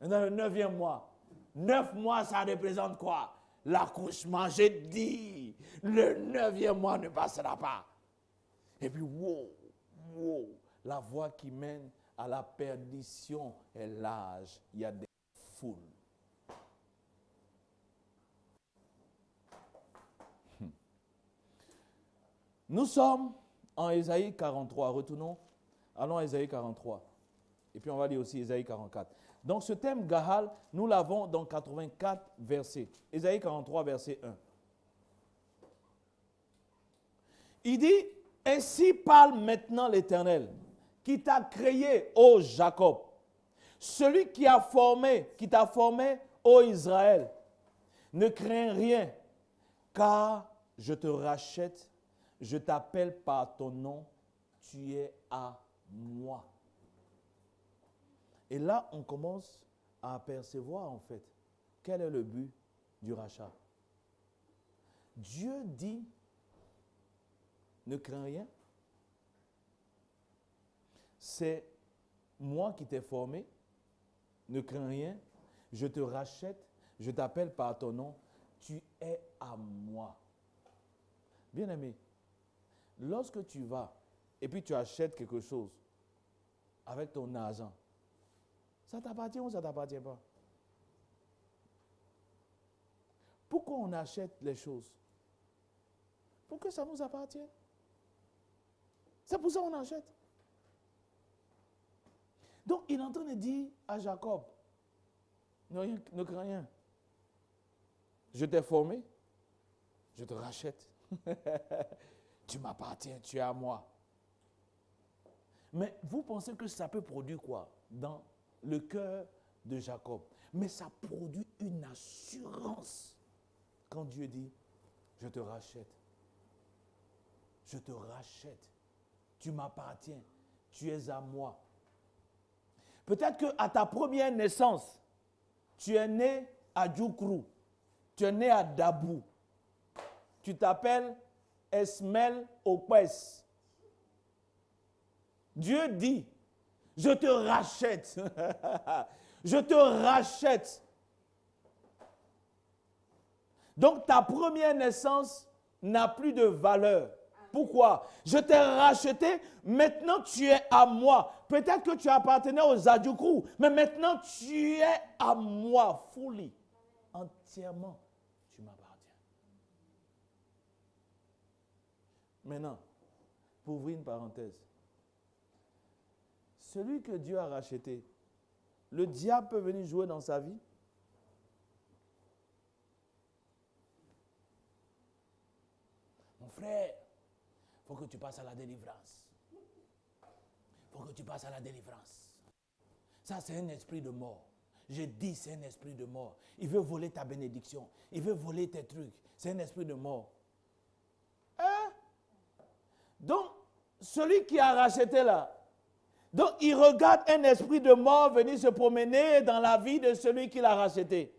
Dans le 9e mois. 9 mois, ça représente quoi? L'accouchement, j'ai dit. Le 9e mois ne passera pas. Et puis, wow, la voie qui mène à la perdition est large. Il y a des foules. Nous sommes en Ésaïe 43. Retournons. Allons à Ésaïe 43. Et puis on va lire aussi Ésaïe 44. Donc ce thème Gahal, nous l'avons dans 84 versets. Ésaïe 43, verset 1. Il dit, ainsi parle maintenant l'Éternel, qui t'a créé, ô Jacob, celui qui t'a formé, ô Israël. Ne crains rien, car je te rachète, je t'appelle par ton nom, tu es à moi. Et là, on commence à apercevoir en fait quel est le but du rachat. Dieu dit, ne crains rien. C'est moi qui t'ai formé. Ne crains rien. Je te rachète. Je t'appelle par ton nom. Tu es à moi. Bien-aimé, lorsque tu vas et puis tu achètes quelque chose avec ton argent, ça t'appartient ou ça ne t'appartient pas? Pourquoi on achète les choses? Pour que ça nous appartienne. C'est pour ça qu'on achète. Donc, il est en train de dire à Jacob, ne crains rien. Je t'ai formé, je te rachète. Tu m'appartiens, tu es à moi. Mais vous pensez que ça peut produire quoi dans le cœur de Jacob? Mais ça produit une assurance quand Dieu dit, je te rachète. Je te rachète. Tu m'appartiens. Tu es à moi. Peut-être qu'à ta première naissance, tu es né à Djoukru. Tu es né à Dabou. Tu t'appelles Esmel Opes. Dieu dit, je te rachète. Je te rachète. Donc ta première naissance n'a plus de valeur. Pourquoi? Je t'ai racheté, maintenant tu es à moi. Peut-être que tu appartenais aux Adjoukrou, mais maintenant tu es à moi, fully, entièrement. Tu m'appartiens. Maintenant, pour ouvrir une parenthèse, celui que Dieu a racheté, le diable peut venir jouer dans sa vie? Mon frère, il faut que tu passes à la délivrance. Il faut que tu passes à la délivrance. Ça, c'est un esprit de mort. Je dis, c'est un esprit de mort. Il veut voler ta bénédiction. Il veut voler tes trucs. C'est un esprit de mort. Hein? Donc, celui qui a racheté là, donc il regarde un esprit de mort venir se promener dans la vie de celui qui l'a racheté.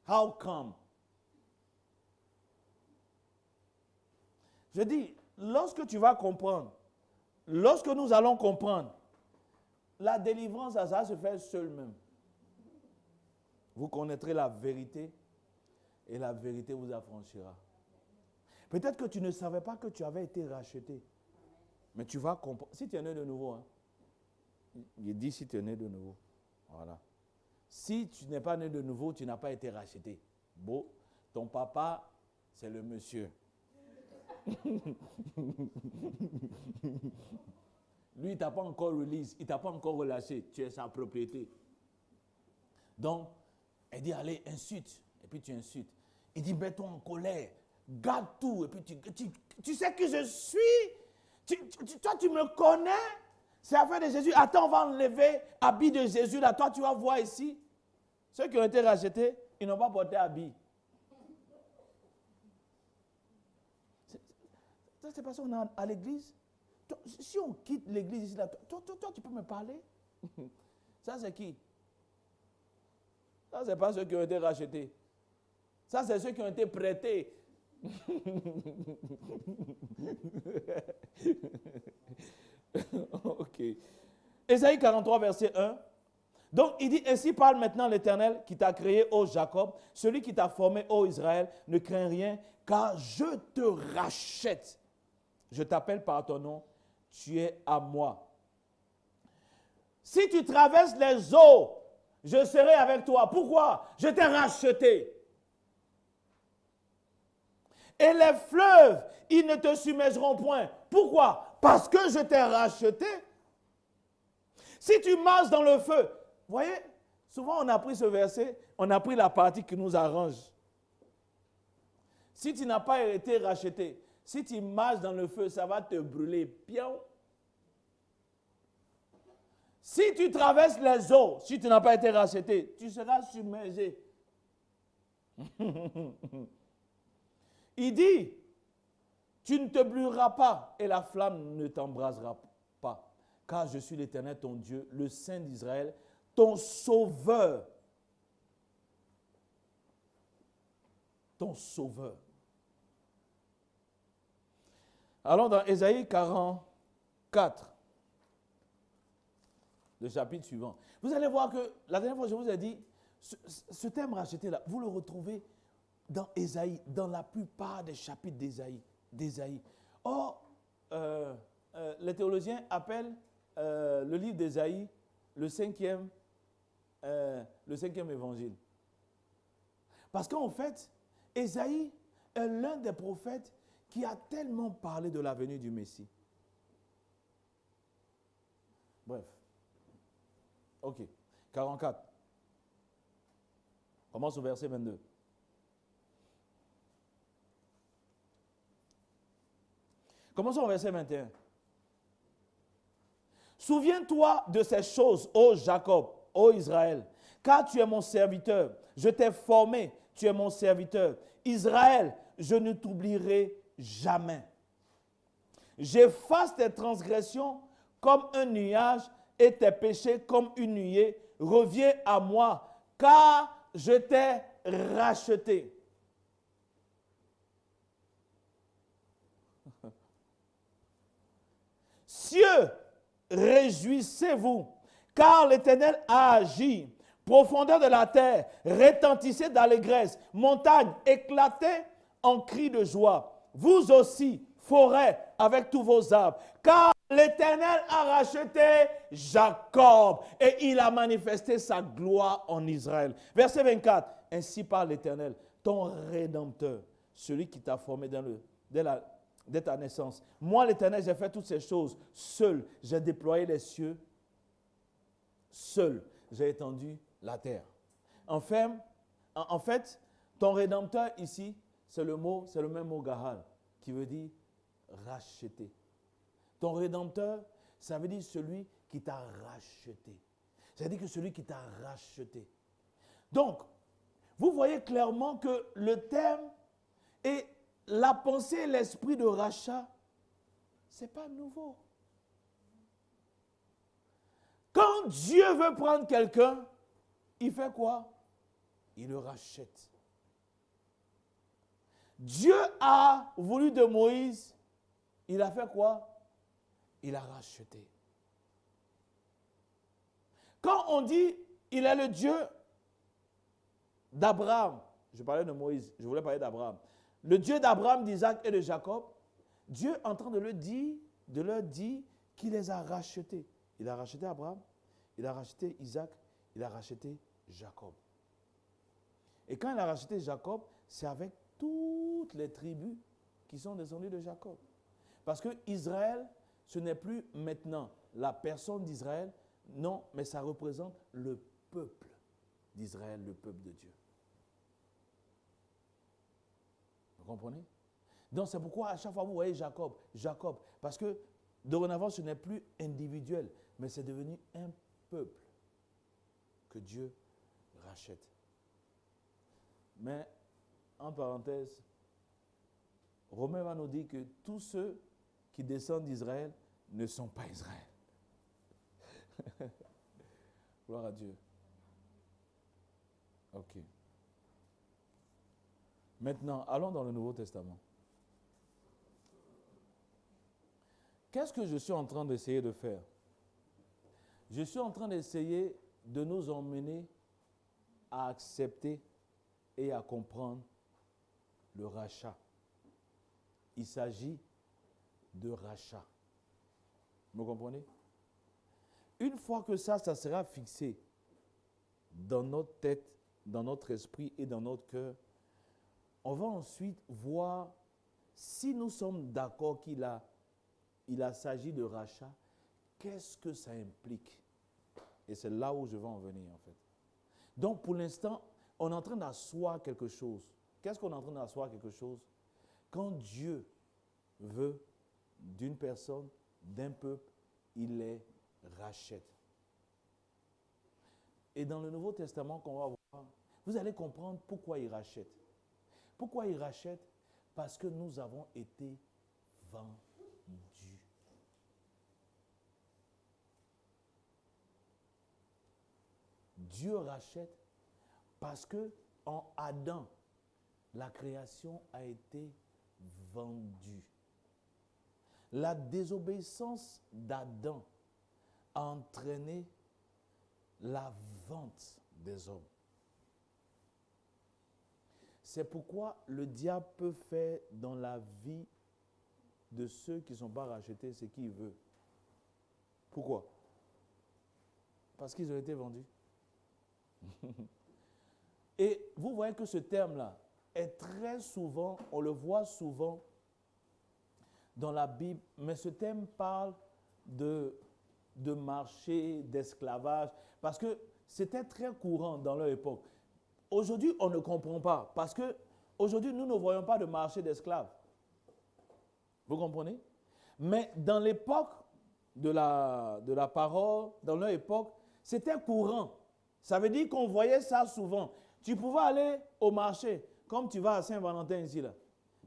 How come? Je dis, lorsque tu vas comprendre, lorsque nous allons comprendre, la délivrance, ça se fait seul même. Vous connaîtrez la vérité et la vérité vous affranchira. Peut-être que tu ne savais pas que tu avais été racheté, mais tu vas comprendre. Si tu es né de nouveau, hein, il dit si tu es né de nouveau. Voilà. Si tu n'es pas né de nouveau, tu n'as pas été racheté. Bon, ton papa, c'est le monsieur. Lui, il ne t'a pas encore release, il ne t'a pas encore relâché. Tu es sa propriété. Donc, elle dit, allez, insulte. Et puis tu insultes. Il dit, mets-toi en colère. Garde tout. Et puis tu sais que je suis. Toi, tu me connais. C'est affaire de Jésus. Attends, on va enlever habit de Jésus. Là, toi, tu vas voir ici. Ceux qui ont été rachetés, ils n'ont pas porté habit. Ça, c'est parce qu'on est à l'église. Si on quitte l'église ici, là, toi, tu peux me parler? Ça, c'est qui? Ça, ce n'est pas ceux qui ont été rachetés. Ça, c'est ceux qui ont été prêtés. Ok. Ésaïe 43, verset 1. Donc, il dit, ainsi parle maintenant l'Éternel qui t'a créé, ô Jacob, celui qui t'a formé, ô Israël, ne crains rien, car je te rachète. Je t'appelle par ton nom, tu es à moi. Si tu traverses les eaux, je serai avec toi. Pourquoi? Je t'ai racheté. Et les fleuves, ils ne te submergeront point. Pourquoi? Parce que je t'ai racheté. Si tu marches dans le feu, vous voyez, souvent on a pris ce verset, on a pris la partie qui nous arrange. Si tu n'as pas été racheté, si tu marches dans le feu, ça va te brûler. Pion. Si tu traverses les eaux, si tu n'as pas été racheté, tu seras submergé. Il dit, tu ne te brûleras pas et la flamme ne t'embrasera pas, car je suis l'Éternel, ton Dieu, le Saint d'Israël, ton sauveur. Ton sauveur. Allons dans Ésaïe 44, le chapitre suivant. Vous allez voir que la dernière fois, je vous ai dit, ce thème racheté là, vous le retrouvez dans Ésaïe, dans la plupart des chapitres d'Ésaïe. Or, les théologiens appellent le livre d'Ésaïe le cinquième évangile. Parce qu'en fait, Ésaïe est l'un des prophètes qui a tellement parlé de la venue du Messie. Bref. Ok. 44. Commence au verset 22. Commençons au verset 21. Souviens-toi de ces choses, ô Jacob, ô Israël, car tu es mon serviteur. Je t'ai formé, tu es mon serviteur. Israël, je ne t'oublierai jamais. J'efface tes transgressions comme un nuage et tes péchés comme une nuée. Reviens à moi, car je t'ai racheté. Cieux, réjouissez-vous, car l'Éternel a agi. Profondeur de la terre, retentissez d'allégresse. Montagne, éclatez en cris de joie. Vous aussi, forêts avec tous vos arbres. Car l'Éternel a racheté Jacob et il a manifesté sa gloire en Israël. Verset 24. Ainsi parle l'Éternel, ton Rédempteur, celui qui t'a formé dès ta naissance. Moi, l'Éternel, j'ai fait toutes ces choses seul. J'ai déployé les cieux. Seul, j'ai étendu la terre. En fait, ton Rédempteur ici, c'est le même mot Gahal, qui veut dire racheter. Ton Rédempteur, ça veut dire celui qui t'a racheté. Ça veut dire que celui qui t'a racheté. Donc, vous voyez clairement que le terme et la pensée et l'esprit de rachat, ce n'est pas nouveau. Quand Dieu veut prendre quelqu'un, il fait quoi? Il le rachète. Dieu a voulu de Moïse, il a fait quoi? Il a racheté. Quand on dit il est le Dieu d'Abraham, je parlais de Moïse, je voulais parler d'Abraham. Le Dieu d'Abraham, d'Isaac et de Jacob, Dieu est en train de leur dire qu'il les a rachetés. Il a racheté Abraham, il a racheté Isaac, il a racheté Jacob. Et quand il a racheté Jacob, c'est avec toutes les tribus qui sont descendues de Jacob. Parce que Israël, ce n'est plus maintenant la personne d'Israël, non, mais ça représente le peuple d'Israël, le peuple de Dieu. Vous comprenez? Donc c'est pourquoi à chaque fois vous voyez Jacob, Jacob, parce que dorénavant ce n'est plus individuel, mais c'est devenu un peuple que Dieu rachète. Mais, en parenthèse, Romain va nous dire que tous ceux qui descendent d'Israël ne sont pas Israël. Gloire à Dieu. Ok. Maintenant, allons dans le Nouveau Testament. Qu'est-ce que je suis en train d'essayer de faire? Je suis en train d'essayer de nous emmener à accepter et à comprendre le rachat. Il s'agit de rachat. Vous comprenez? Une fois que ça sera fixé dans notre tête, dans notre esprit et dans notre cœur, on va ensuite voir si nous sommes d'accord qu'il a s'agit de rachat, qu'est-ce que ça implique? Et c'est là où je vais en venir en fait. Donc pour l'instant, on est en train d'asseoir quelque chose. Qu'est-ce qu'on est en train d'asseoir quelque chose? Quand Dieu veut d'une personne, d'un peuple, il les rachète. Et dans le Nouveau Testament qu'on va voir, vous allez comprendre pourquoi il rachète. Pourquoi il rachète? Parce que nous avons été vendus. Dieu rachète parce que en Adam, la création a été vendue. La désobéissance d'Adam a entraîné la vente des hommes. C'est pourquoi le diable peut faire dans la vie de ceux qui ne sont pas rachetés ce qu'il veut. Pourquoi? Parce qu'ils ont été vendus. Et vous voyez que ce terme-là est très souvent, on le voit souvent dans la Bible, mais ce terme parle de marché, d'esclavage, parce que c'était très courant dans leur époque. Aujourd'hui, on ne comprend pas, parce que aujourd'hui, nous ne voyons pas de marché d'esclaves. Vous comprenez? Mais dans l'époque de la parole, dans leur époque, c'était courant. Ça veut dire qu'on voyait ça souvent. Tu pouvais aller au marché, comme tu vas à Saint-Valentin ici, là.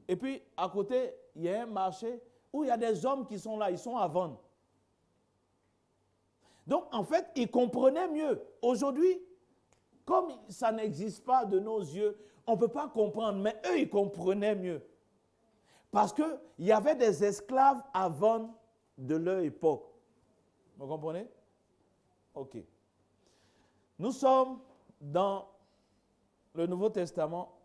Et puis, à côté, il y a un marché où il y a des hommes qui sont là, ils sont à vendre. Donc, en fait, ils comprenaient mieux. Aujourd'hui, comme ça n'existe pas de nos yeux, on ne peut pas comprendre, mais eux, ils comprenaient mieux. Parce qu'il y avait des esclaves à vendre de leur époque. Vous comprenez? Ok. Nous sommes dans le Nouveau Testament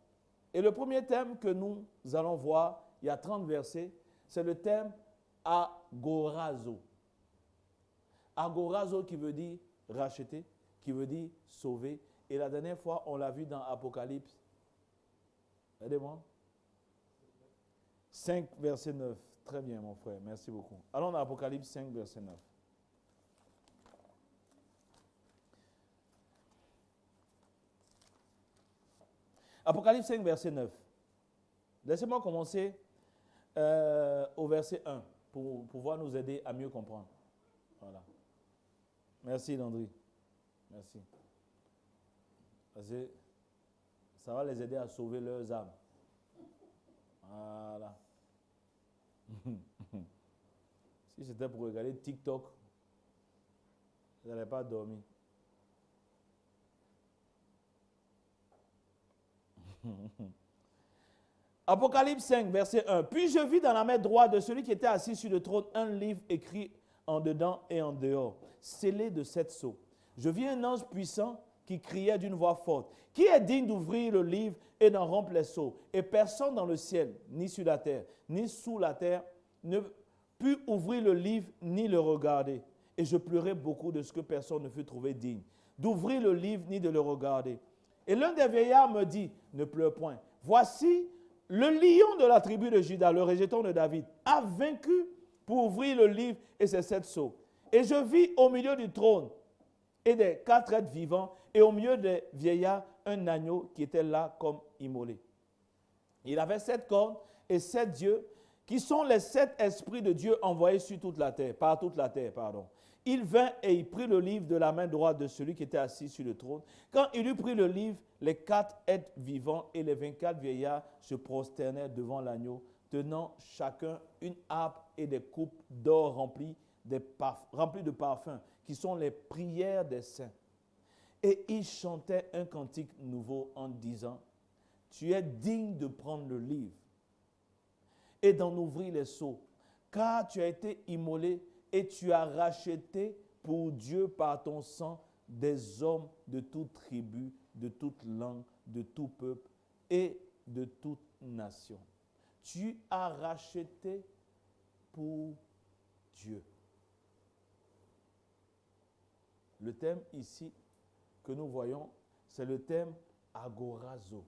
et le premier thème que nous allons voir, il y a 30 versets, C'est le terme agorazo. Agorazo qui veut dire racheter, qui veut dire sauver. Et la dernière fois, on l'a vu dans Apocalypse. Aidez-moi. 5, verset 9. Très bien, mon frère. Merci beaucoup. Allons dans Apocalypse 5, verset 9. Apocalypse 5, verset 9. Laissez-moi commencer au verset 1 pour pouvoir nous aider à mieux comprendre. Voilà. Merci, Landry. Merci. Parce que ça va les aider à sauver leurs âmes. Voilà. Si c'était pour regarder TikTok, vous n'allez pas dormir. Apocalypse 5, verset 1. Puis je vis dans la main droite de celui qui était assis sur le trône un livre écrit en dedans et en dehors, scellé de 7 sceaux. Je vis un ange puissant qui criait d'une voix forte. Qui est digne d'ouvrir le livre et d'en rompre les sceaux? Et personne dans le ciel, ni sur la terre, ni sous la terre, ne put ouvrir le livre ni le regarder. Et je pleurais beaucoup de ce que personne ne fut trouvé digne d'ouvrir le livre ni de le regarder. Et l'un des vieillards me dit, ne pleure point. Voici, le lion de la tribu de Juda, le rejeton de David, a vaincu pour ouvrir le livre et ses 7 sceaux. Et je vis au milieu du trône et des 4 êtres vivants et au milieu des vieillards un agneau qui était là comme immolé. Il avait 7 cornes et 7 dieux qui sont les 7 esprits de Dieu envoyés sur toute la terre, par toute la terre, pardon. Il vint et il prit le livre de la main droite de celui qui était assis sur le trône. Quand il eut pris le livre, les 4 êtres vivants et les 24 vieillards se prosternèrent devant l'agneau, tenant chacun une harpe et des coupes d'or remplies de parfums, qui sont les prières des saints. Et ils chantaient un cantique nouveau en disant, « Tu es digne de prendre le livre et d'en ouvrir les sceaux, car tu as été immolé et tu as racheté pour Dieu par ton sang des hommes de toute tribu, de toute langue, de tout peuple et de toute nation. » Tu as racheté pour Dieu. Le thème ici que nous voyons, c'est le thème agorazo.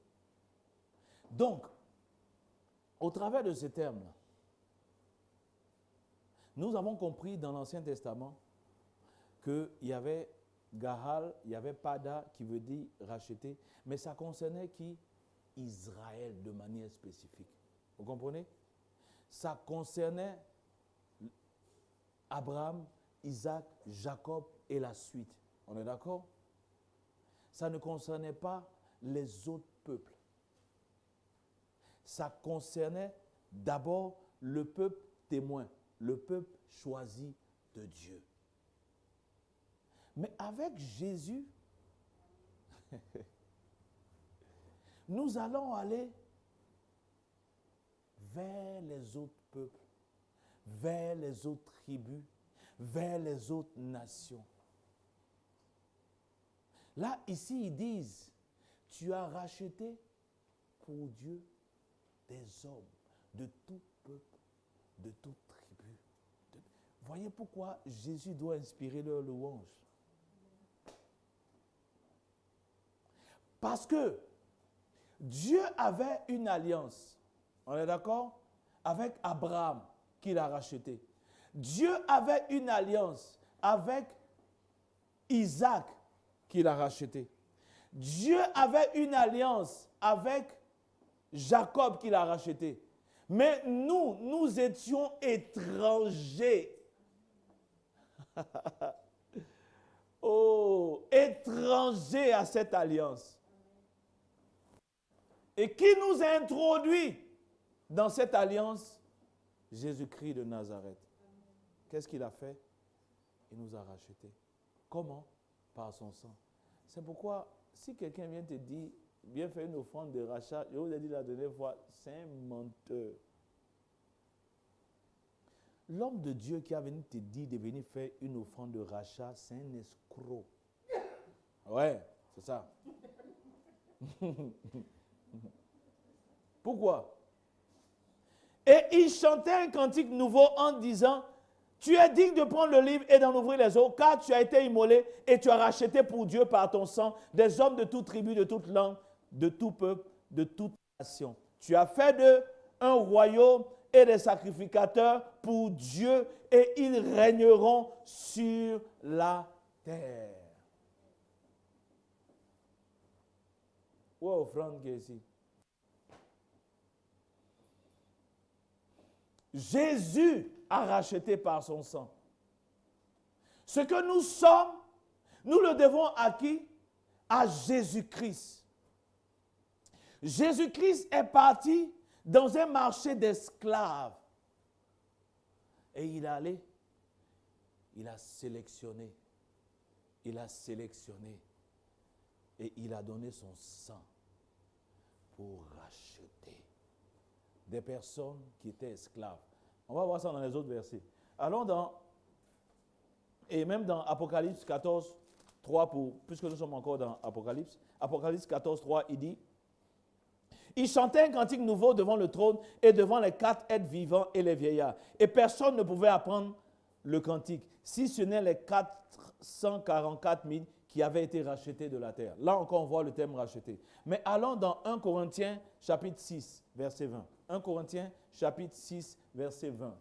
Donc, au travers de ce terme-là, nous avons compris dans l'Ancien Testament qu'il y avait Gahal, il y avait Pada qui veut dire racheter, mais ça concernait qui? Israël de manière spécifique. Vous comprenez? Ça concernait Abraham, Isaac, Jacob et la suite. On est d'accord? Ça ne concernait pas les autres peuples. Ça concernait d'abord le peuple témoin, le peuple choisi de Dieu. Mais avec Jésus, nous allons aller vers les autres peuples, vers les autres tribus, vers les autres nations. Là, ici, ils disent, tu as racheté pour Dieu des hommes de tout peuple, de toute tribu. Voyez pourquoi Jésus doit inspirer leur louange. Parce que Dieu avait une alliance, on est d'accord, avec Abraham qu'il a racheté. Dieu avait une alliance avec Isaac qu'il a racheté. Dieu avait une alliance avec Jacob qu'il a racheté. Mais nous étions étrangers. Oh, étrangers à cette alliance. Et qui nous a introduits dans cette alliance? Jésus-Christ de Nazareth. Qu'est-ce qu'il a fait? Il nous a rachetés. Comment? Par son sang. C'est pourquoi, si quelqu'un vient te dire, viens faire une offrande de rachat, je vous ai dit la dernière fois, c'est un menteur. L'homme de Dieu qui a venu te dire de venir faire une offrande de rachat, c'est un escroc. Ouais, c'est ça. Pourquoi? Et il chantait un cantique nouveau en disant, tu es digne de prendre le livre et d'en ouvrir les eaux, car tu as été immolé et tu as racheté pour Dieu par ton sang des hommes de toute tribu, de toute langue, de tout peuple, de toute nation. Tu as fait d'eux un royaume et des sacrificateurs pour Dieu, et ils régneront sur la terre. Où est l'offrande qui est ici? Jésus a racheté par son sang. Ce que nous sommes, nous le devons à qui? À Jésus-Christ. Jésus-Christ est parti dans un marché d'esclaves. Et il est allé, il a sélectionné, et il a donné son sang pour racheter des personnes qui étaient esclaves. On va voir ça dans les autres versets. Allons et même dans Apocalypse 14, 3, puisque nous sommes encore dans Apocalypse. Apocalypse 14, 3, il dit, il chantait un cantique nouveau devant le trône et devant les 4 êtres vivants et les vieillards. Et personne ne pouvait apprendre le cantique, si ce n'est les 444 000 qui avaient été rachetés de la terre. Là encore, on voit le terme racheté. Mais allons dans 1 Corinthiens chapitre 6, verset 20. 1 Corinthiens chapitre 6, verset 20.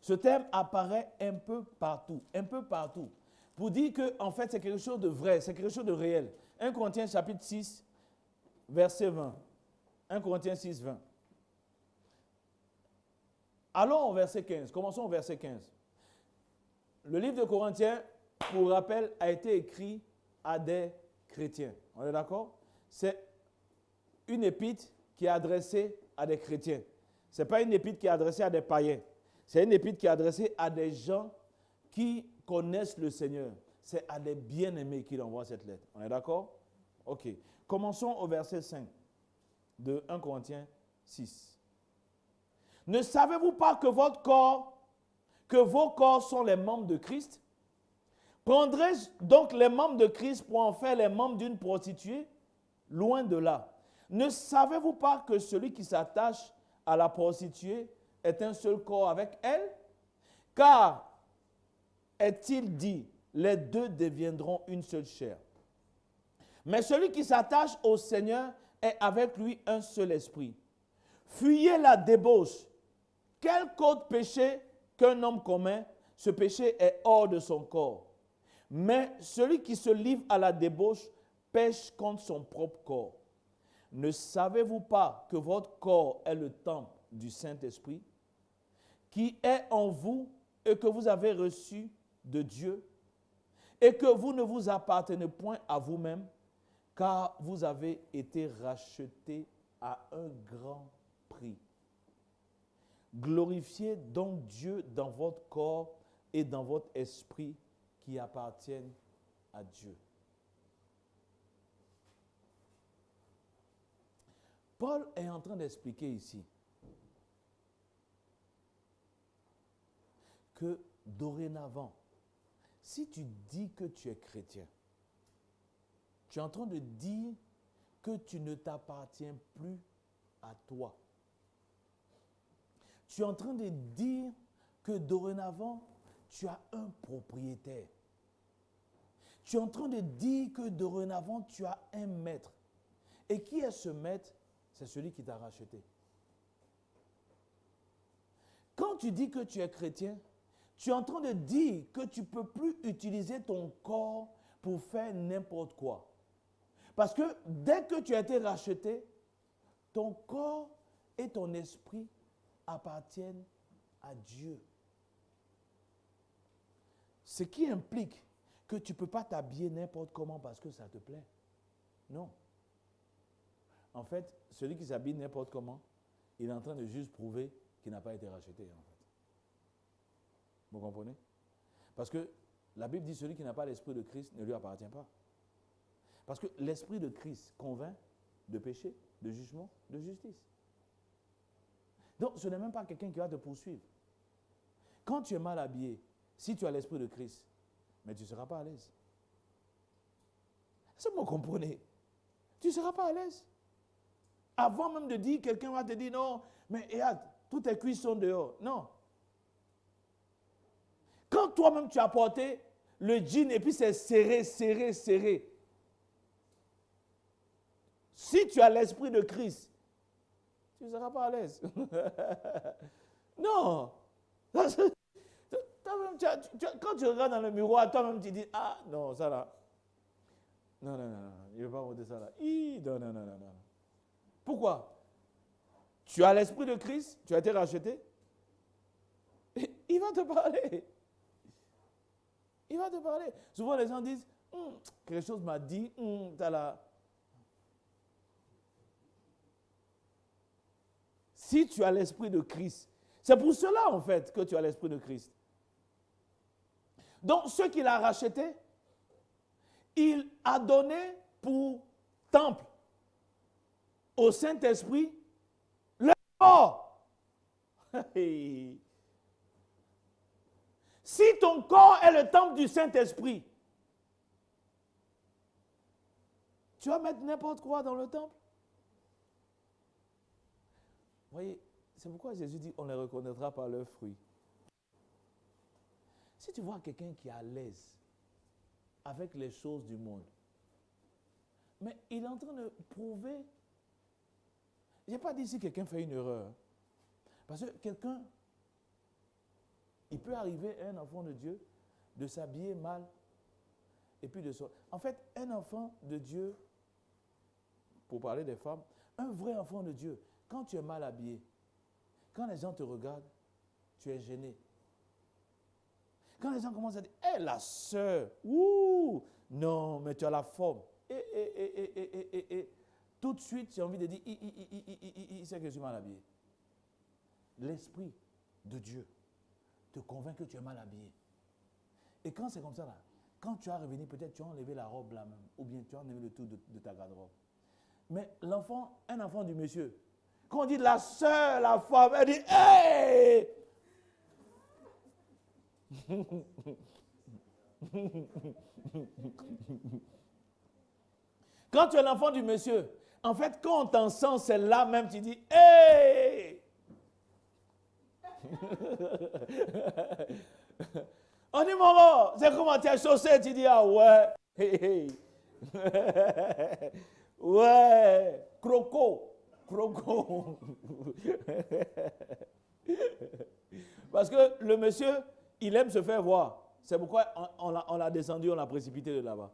Ce terme apparaît un peu partout, pour dire que en fait c'est quelque chose de vrai, c'est quelque chose de réel. 1 Corinthiens chapitre 6, verset 20. 1 Corinthiens 6, 20. Allons au verset 15, commençons au verset 15. Le livre de Corinthiens, pour rappel, a été écrit à des chrétiens. On est d'accord? C'est une épître qui est adressée à des chrétiens. Ce n'est pas une épître qui est adressée à des païens. C'est une épître qui est adressée à des gens qui connaissent le Seigneur. C'est à des bien-aimés qu'il envoie cette lettre. On est d'accord? Ok. Commençons au verset 5 de 1 Corinthiens 6. Ne savez-vous pas que vos corps sont les membres de Christ? Prendrais-je donc les membres de Christ pour en faire les membres d'une prostituée? Loin de là. Ne savez-vous pas que celui qui s'attache à la prostituée est un seul corps avec elle? Car, est-il dit, les deux deviendront une seule chair. Mais celui qui s'attache au Seigneur est avec lui un seul esprit. Fuyez la débauche. Quelque autre péché qu'un homme commet, ce péché est hors de son corps. Mais celui qui se livre à la débauche pêche contre son propre corps. Ne savez-vous pas que votre corps est le temple du Saint-Esprit, qui est en vous et que vous avez reçu de Dieu, et que vous ne vous appartenez point à vous-même, car vous avez été rachetés à un grand prix. Glorifiez donc Dieu dans votre corps et dans votre esprit qui appartiennent à Dieu. Paul est en train d'expliquer ici que dorénavant, si tu dis que tu es chrétien, tu es en train de dire que tu ne t'appartiens plus à toi. Tu es en train de dire que dorénavant, tu as un propriétaire. Tu es en train de dire que dorénavant, tu as un maître. Et qui est ce maître? C'est celui qui t'a racheté. Quand tu dis que tu es chrétien, tu es en train de dire que tu ne peux plus utiliser ton corps pour faire n'importe quoi. Parce que dès que tu as été racheté, ton corps et ton esprit appartiennent à Dieu. Ce qui implique que tu ne peux pas t'habiller n'importe comment parce que ça te plaît. Non. En fait, celui qui s'habille n'importe comment, il est en train de juste prouver qu'il n'a pas été racheté, en fait. Vous comprenez? Parce que la Bible dit celui qui n'a pas l'esprit de Christ ne lui appartient pas. Parce que l'esprit de Christ convainc de péché, de jugement, de justice. Donc, ce n'est même pas quelqu'un qui va te poursuivre. Quand tu es mal habillé, si tu as l'esprit de Christ, mais tu ne seras pas à l'aise. Est-ce que vous comprenez? Tu ne seras pas à l'aise. Avant même de dire, quelqu'un va te dire non, mais regarde, tous tes cuisses sont dehors. Non. Quand toi-même tu as porté le jean et puis c'est serré. Si tu as l'esprit de Christ, tu ne seras pas à l'aise. Non. Quand tu regardes dans le miroir, toi-même tu dis, ah non, ça là. Non, je ne vais pas monter ça là. Non. Pourquoi? Tu as l'esprit de Christ, tu as été racheté. Il va te parler. Il va te parler. Souvent les gens disent, quelque chose m'a dit, t'as là. Si tu as l'esprit de Christ, c'est pour cela en fait que tu as l'esprit de Christ. Donc ce qu'il a racheté, il a donné pour temple au Saint-Esprit le corps. Si ton corps est le temple du Saint-Esprit, tu vas mettre n'importe quoi dans le temple. Vous voyez, c'est pourquoi Jésus dit on les reconnaîtra par leurs fruits. Si tu vois quelqu'un qui est à l'aise avec les choses du monde, mais il est en train de prouver. Je n'ai pas dit si quelqu'un fait une erreur. Parce que quelqu'un, il peut arriver à un enfant de Dieu de s'habiller mal et puis de sortir. En fait, un enfant de Dieu, pour parler des femmes, un vrai enfant de Dieu, quand tu es mal habillé, quand les gens te regardent, tu es gêné. Quand les gens commencent à dire, hé, la sœur, non, mais tu as la forme. Tout de suite, tu as envie de dire, c'est que je suis mal habillé. L'Esprit de Dieu te convainc que tu es mal habillé. Et quand c'est comme ça, là, quand tu as revenu, peut-être tu as enlevé la robe là même, ou bien tu as enlevé le tout de ta garde-robe. Mais l'enfant, un enfant du monsieur, quand on dit la sœur, la femme, elle dit, hey! Quand tu es l'enfant du monsieur, en fait, quand on t'en sent, c'est là même, tu dis, hey! On dit, maman, c'est comment tu as chaussé? Tu dis, ah ouais, hey. Ouais, croco. Parce que le monsieur, il aime se faire voir. C'est pourquoi on l'a descendu, on l'a précipité de là-bas.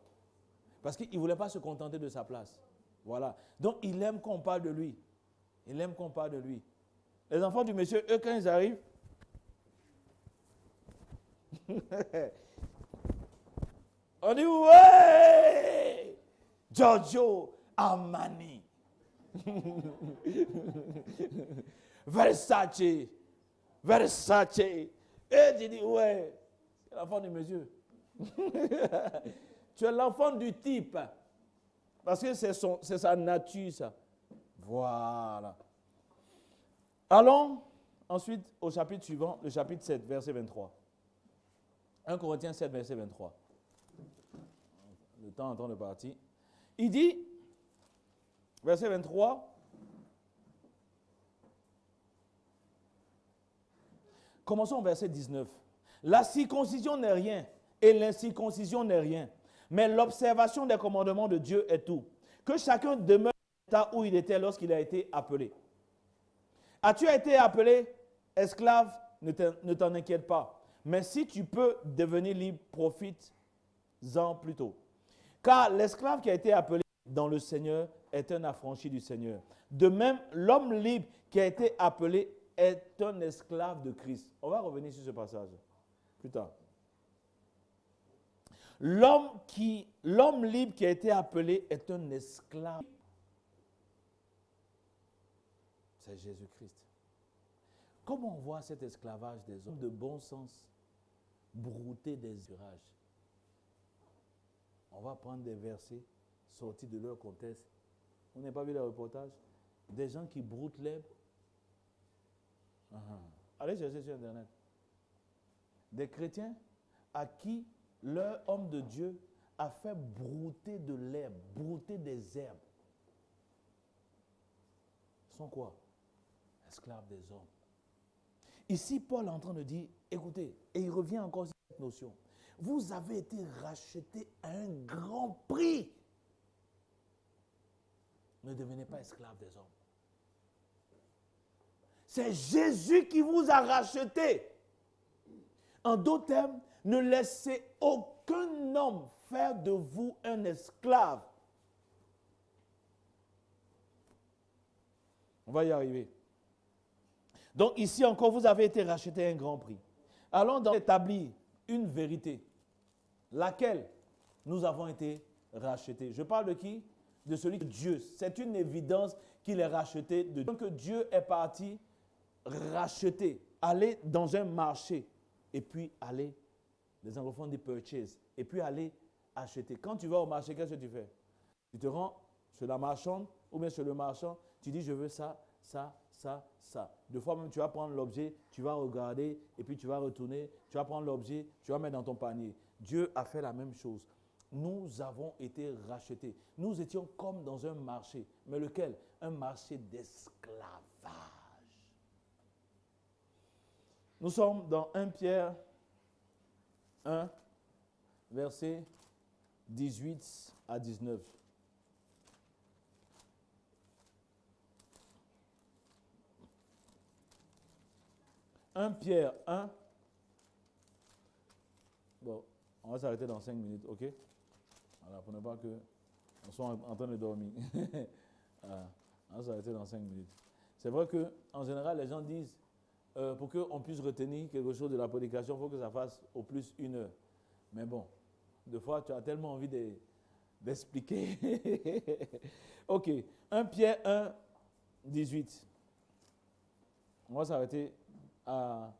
Parce qu'il ne voulait pas se contenter de sa place. Voilà. Donc, il aime qu'on parle de lui. Les enfants du monsieur, eux, quand ils arrivent, on dit, ouais, Giorgio Armani. Versace. Et tu dis, ouais, c'est l'enfant du monsieur. Tu es l'enfant du type. Parce que c'est sa nature, ça. Voilà. Allons ensuite au chapitre suivant, le chapitre 7, verset 23. 1 Corinthiens 7, verset 23. Le temps est en train de partir. Il dit, verset 23, commençons au verset 19. La circoncision n'est rien et l'incirconcision n'est rien, mais l'observation des commandements de Dieu est tout. Que chacun demeure dans l'état où il était lorsqu'il a été appelé. As-tu été appelé esclave? Ne t'en inquiète pas. Mais si tu peux devenir libre, profite-en plutôt. Car l'esclave qui a été appelé dans le Seigneur est un affranchi du Seigneur. De même, l'homme libre qui a été appelé est un esclave de Christ. On va revenir sur ce passage plus tard. L'homme libre qui a été appelé est un esclave. C'est Jésus-Christ. Comment on voit cet esclavage des hommes de bon sens brouter des irages? On va prendre des versets sortis de leur contexte. On n'a pas vu le reportage? Des gens qui broutent l'herbe. Allez chercher sur Internet. Des chrétiens à qui leur homme de Dieu a fait brouter de l'herbe, brouter des herbes. sont quoi? Esclaves des hommes. Ici, Paul est en train de dire, écoutez, et il revient encore sur cette notion. Vous avez été rachetés à un grand prix. Ne devenez pas esclaves des hommes. C'est Jésus qui vous a racheté. En d'autres termes, ne laissez aucun homme faire de vous un esclave. On va y arriver. Donc ici encore, vous avez été racheté à un grand prix. Allons donc établir une vérité, laquelle nous avons été rachetés. Je parle de qui? De celui de Dieu. C'est une évidence qu'il est racheté de Dieu. Donc Dieu est parti racheter, aller dans un marché et puis aller, les anglophones disent purchase, et puis aller acheter. Quand tu vas au marché, qu'est-ce que tu fais? Tu te rends chez la marchande ou bien chez le marchand, tu dis je veux ça, ça, ça, ça. Deux fois même tu vas prendre l'objet, tu vas regarder et puis tu vas retourner, tu vas prendre l'objet, tu vas mettre dans ton panier. Dieu a fait la même chose. Nous avons été rachetés. Nous étions comme dans un marché. Mais lequel? Un marché d'esclavage. Nous sommes dans 1 Pierre 1, versets 18 à 19. 1 Pierre 1. Bon, on va s'arrêter dans 5 minutes, ok? Voilà, pour ne pas que on soit en train de dormir. Voilà, on va s'arrêter dans 5 minutes. C'est vrai qu'en général, les gens disent, pour qu'on puisse retenir quelque chose de la prédication, il faut que ça fasse au plus 1 heure. Mais bon, des fois, tu as tellement envie d'expliquer. Ok, 1 Pierre 1, 18. On va s'arrêter à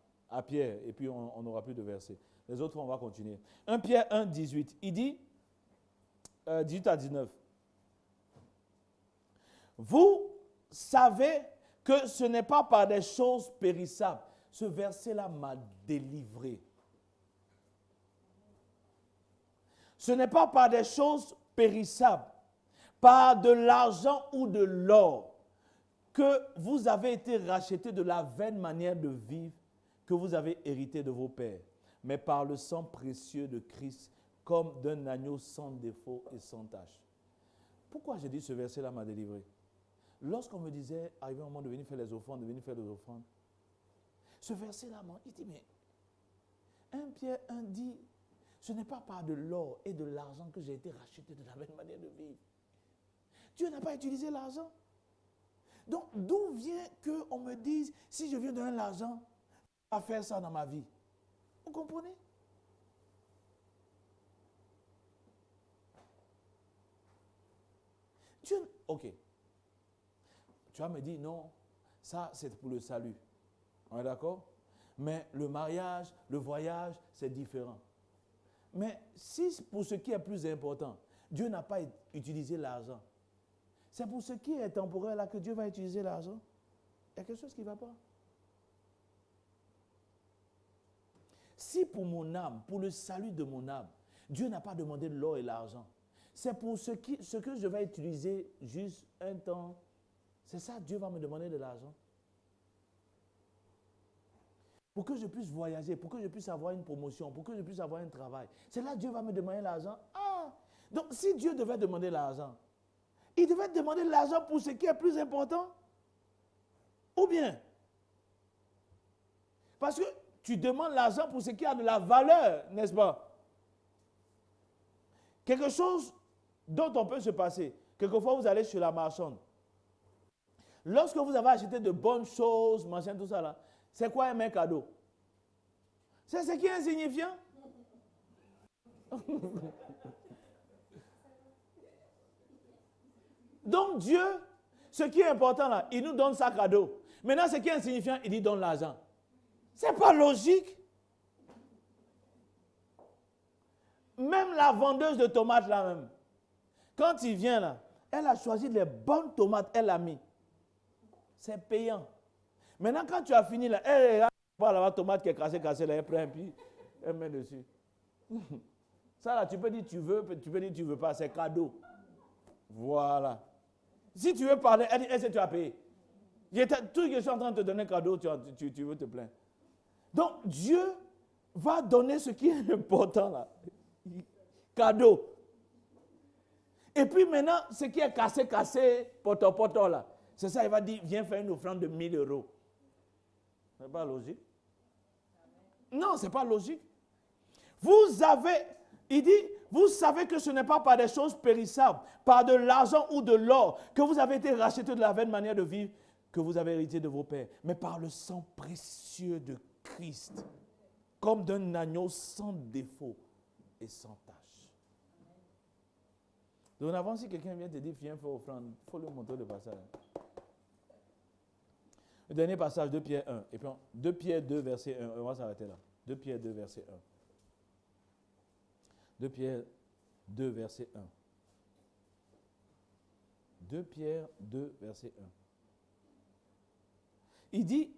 Pierre et puis on n'aura plus de versets. Les autres, on va continuer. 1 Pierre 1, 18. Il dit, 18 à 19. Vous savez que ce n'est pas par des choses périssables. Ce verset-là m'a délivré. Ce n'est pas par des choses périssables, par de l'argent ou de l'or, que vous avez été rachetés de la vaine manière de vivre que vous avez hérité de vos pères, mais par le sang précieux de Christ, comme d'un agneau sans défaut et sans tache. Pourquoi j'ai dit ce verset-là m'a délivré? Lorsqu'on me disait, arrivé au moment de venir faire les offrandes, ce verset-là, il dit, mais 1 Pierre 1 dit, ce n'est pas par de l'or et de l'argent que j'ai été racheté de la même manière de vivre. Dieu n'a pas utilisé l'argent. Donc, d'où vient qu'on me dise, si je viens donner l'argent, je vais faire ça dans ma vie? Vous comprenez? Dieu, ok. Tu vas me dire, non, ça c'est pour le salut. On est d'accord? Mais le mariage, le voyage, c'est différent. Mais si pour ce qui est plus important, Dieu n'a pas utilisé l'argent, c'est pour ce qui est temporaire là que Dieu va utiliser l'argent. Il y a quelque chose qui ne va pas. Si pour mon âme, pour le salut de mon âme, Dieu n'a pas demandé l'or et l'argent, c'est pour ce que je vais utiliser juste un temps. C'est ça, Dieu va me demander de l'argent. Pour que je puisse voyager, pour que je puisse avoir une promotion, pour que je puisse avoir un travail. C'est là que Dieu va me demander l'argent. Ah! Donc si Dieu devait demander l'argent, il devait demander l'argent pour ce qui est plus important? Ou bien? Parce que tu demandes l'argent pour ce qui a de la valeur, n'est-ce pas? Quelque chose dont on peut se passer. Quelquefois, vous allez chez la marchande. Lorsque vous avez acheté de bonnes choses, machin, tout ça là, c'est quoi un cadeau? C'est ce qui est insignifiant. Donc Dieu, ce qui est important là, il nous donne ça cadeau. Maintenant, ce qui est insignifiant, il dit donne l'argent. C'est pas logique. Même la vendeuse de tomates là même, quand il vient là, elle a choisi les bonnes tomates, elle a mis. C'est payant. Maintenant, quand tu as fini là, elle regarde la tomate qui est cassée là, elle prend un pied, elle met dessus. Ça là, tu peux dire tu veux, tu peux dire tu veux pas, c'est cadeau. Voilà. Si tu veux parler, elle dit, est-ce que tu as payé? Tout ce que je suis en train de te donner cadeau, tu veux te plaindre. Donc, Dieu va donner ce qui est important là. Cadeau. Et puis maintenant, ce qui est cassé, poto là. C'est ça, il va dire, viens faire une offrande de 1 000 euros. Ce n'est pas logique. Non, ce n'est pas logique. Il dit, vous savez que ce n'est pas par des choses périssables, par de l'argent ou de l'or, que vous avez été rachetés de la vaine manière de vivre que vous avez hérité de vos pères, mais par le sang précieux de Christ, comme d'un agneau sans défaut et sans tache. Donc avant, si quelqu'un vient te dire, viens faire offrande, il faut lui montrer le passage. Le dernier passage, 2 Pierre 1. Et puis 2 Pierre 2, verset 1. On va s'arrêter là. 2 Pierre 2, verset 1. 2 Pierre 2, verset 1. 2 Pierre 2, verset 1. Il dit,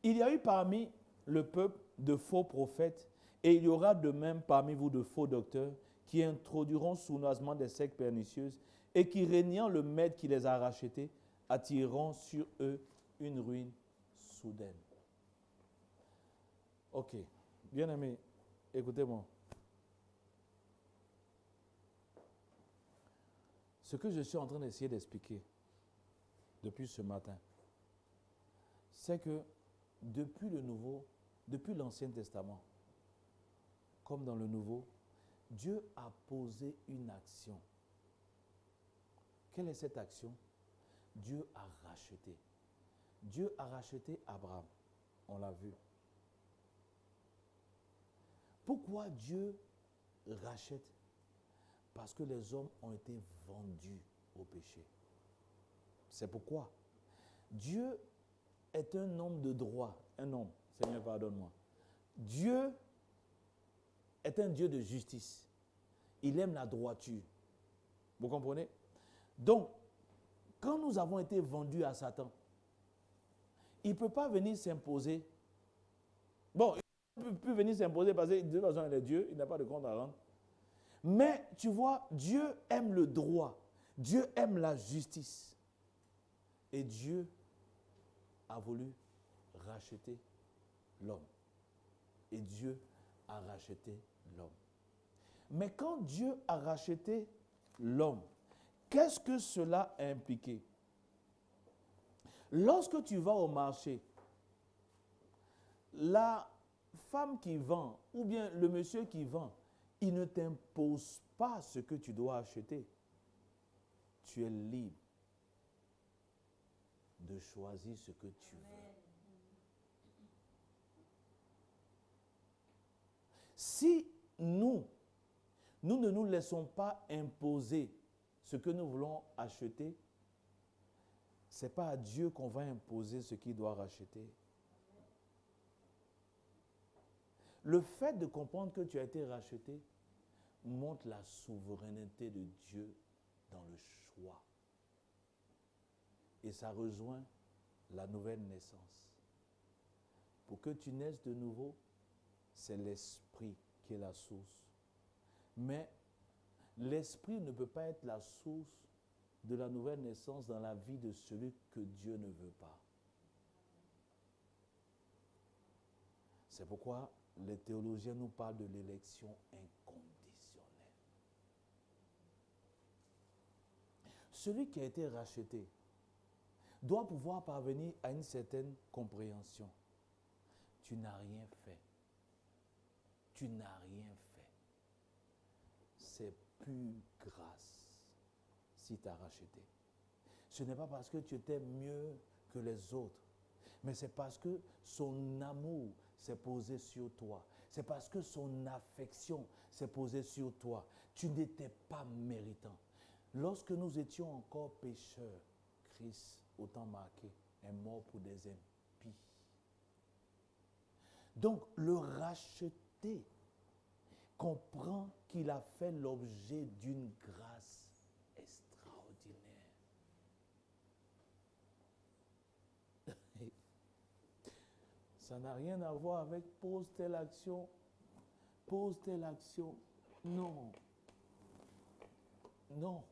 il y a eu parmi le peuple de faux prophètes, et il y aura de même parmi vous de faux docteurs, qui introduiront sournoisement des sectes pernicieuses, et qui, régnant le maître qui les a rachetés, attireront sur eux une ruine soudaine. Ok, bien aimé, écoutez-moi. Ce que je suis en train d'essayer d'expliquer depuis ce matin, c'est que depuis l'Ancien Testament, comme dans le Nouveau, Dieu a posé une action. Quelle est cette action? Dieu a racheté. Dieu a racheté Abraham. On l'a vu. Pourquoi Dieu rachète? Parce que les hommes ont été vendus au péché. C'est pourquoi Dieu est un homme de droit. Un homme, Seigneur, pardonne-moi. Dieu est un Dieu de justice. Il aime la droiture. Vous comprenez? Donc, quand nous avons été vendus à Satan, il ne peut pas venir s'imposer. Bon, il ne peut plus venir s'imposer parce que de toute façon, il est Dieu, il n'a pas de compte à rendre. Mais tu vois, Dieu aime le droit. Dieu aime la justice. Et Dieu a voulu racheter l'homme. Et Dieu a racheté l'homme. Mais quand Dieu a racheté l'homme, qu'est-ce que cela a impliqué? Lorsque tu vas au marché, la femme qui vend ou bien le monsieur qui vend, il ne t'impose pas ce que tu dois acheter. Tu es libre de choisir ce que tu veux. Si nous ne nous laissons pas imposer ce que nous voulons acheter, ce n'est pas à Dieu qu'on va imposer ce qu'il doit racheter. Le fait de comprendre que tu as été racheté montre la souveraineté de Dieu dans le choix. Et ça rejoint la nouvelle naissance. Pour que tu naisses de nouveau, c'est l'esprit qui est la source. Mais l'esprit ne peut pas être la source de la nouvelle naissance dans la vie de celui que Dieu ne veut pas. C'est pourquoi les théologiens nous parlent de l'élection inconditionnelle. Celui qui a été racheté doit pouvoir parvenir à une certaine compréhension. Tu n'as rien fait. Tu n'as rien fait. C'est pure grâce si tu as racheté. Ce n'est pas parce que tu étais mieux que les autres, mais c'est parce que son amour s'est posé sur toi. C'est parce que son affection s'est posée sur toi. Tu n'étais pas méritant. Lorsque nous étions encore pécheurs, Christ, au temps marqué, est mort pour des impies. Donc, le racheté comprend qu'il a fait l'objet d'une grâce extraordinaire. Ça n'a rien à voir avec pose telle action. Non. Non.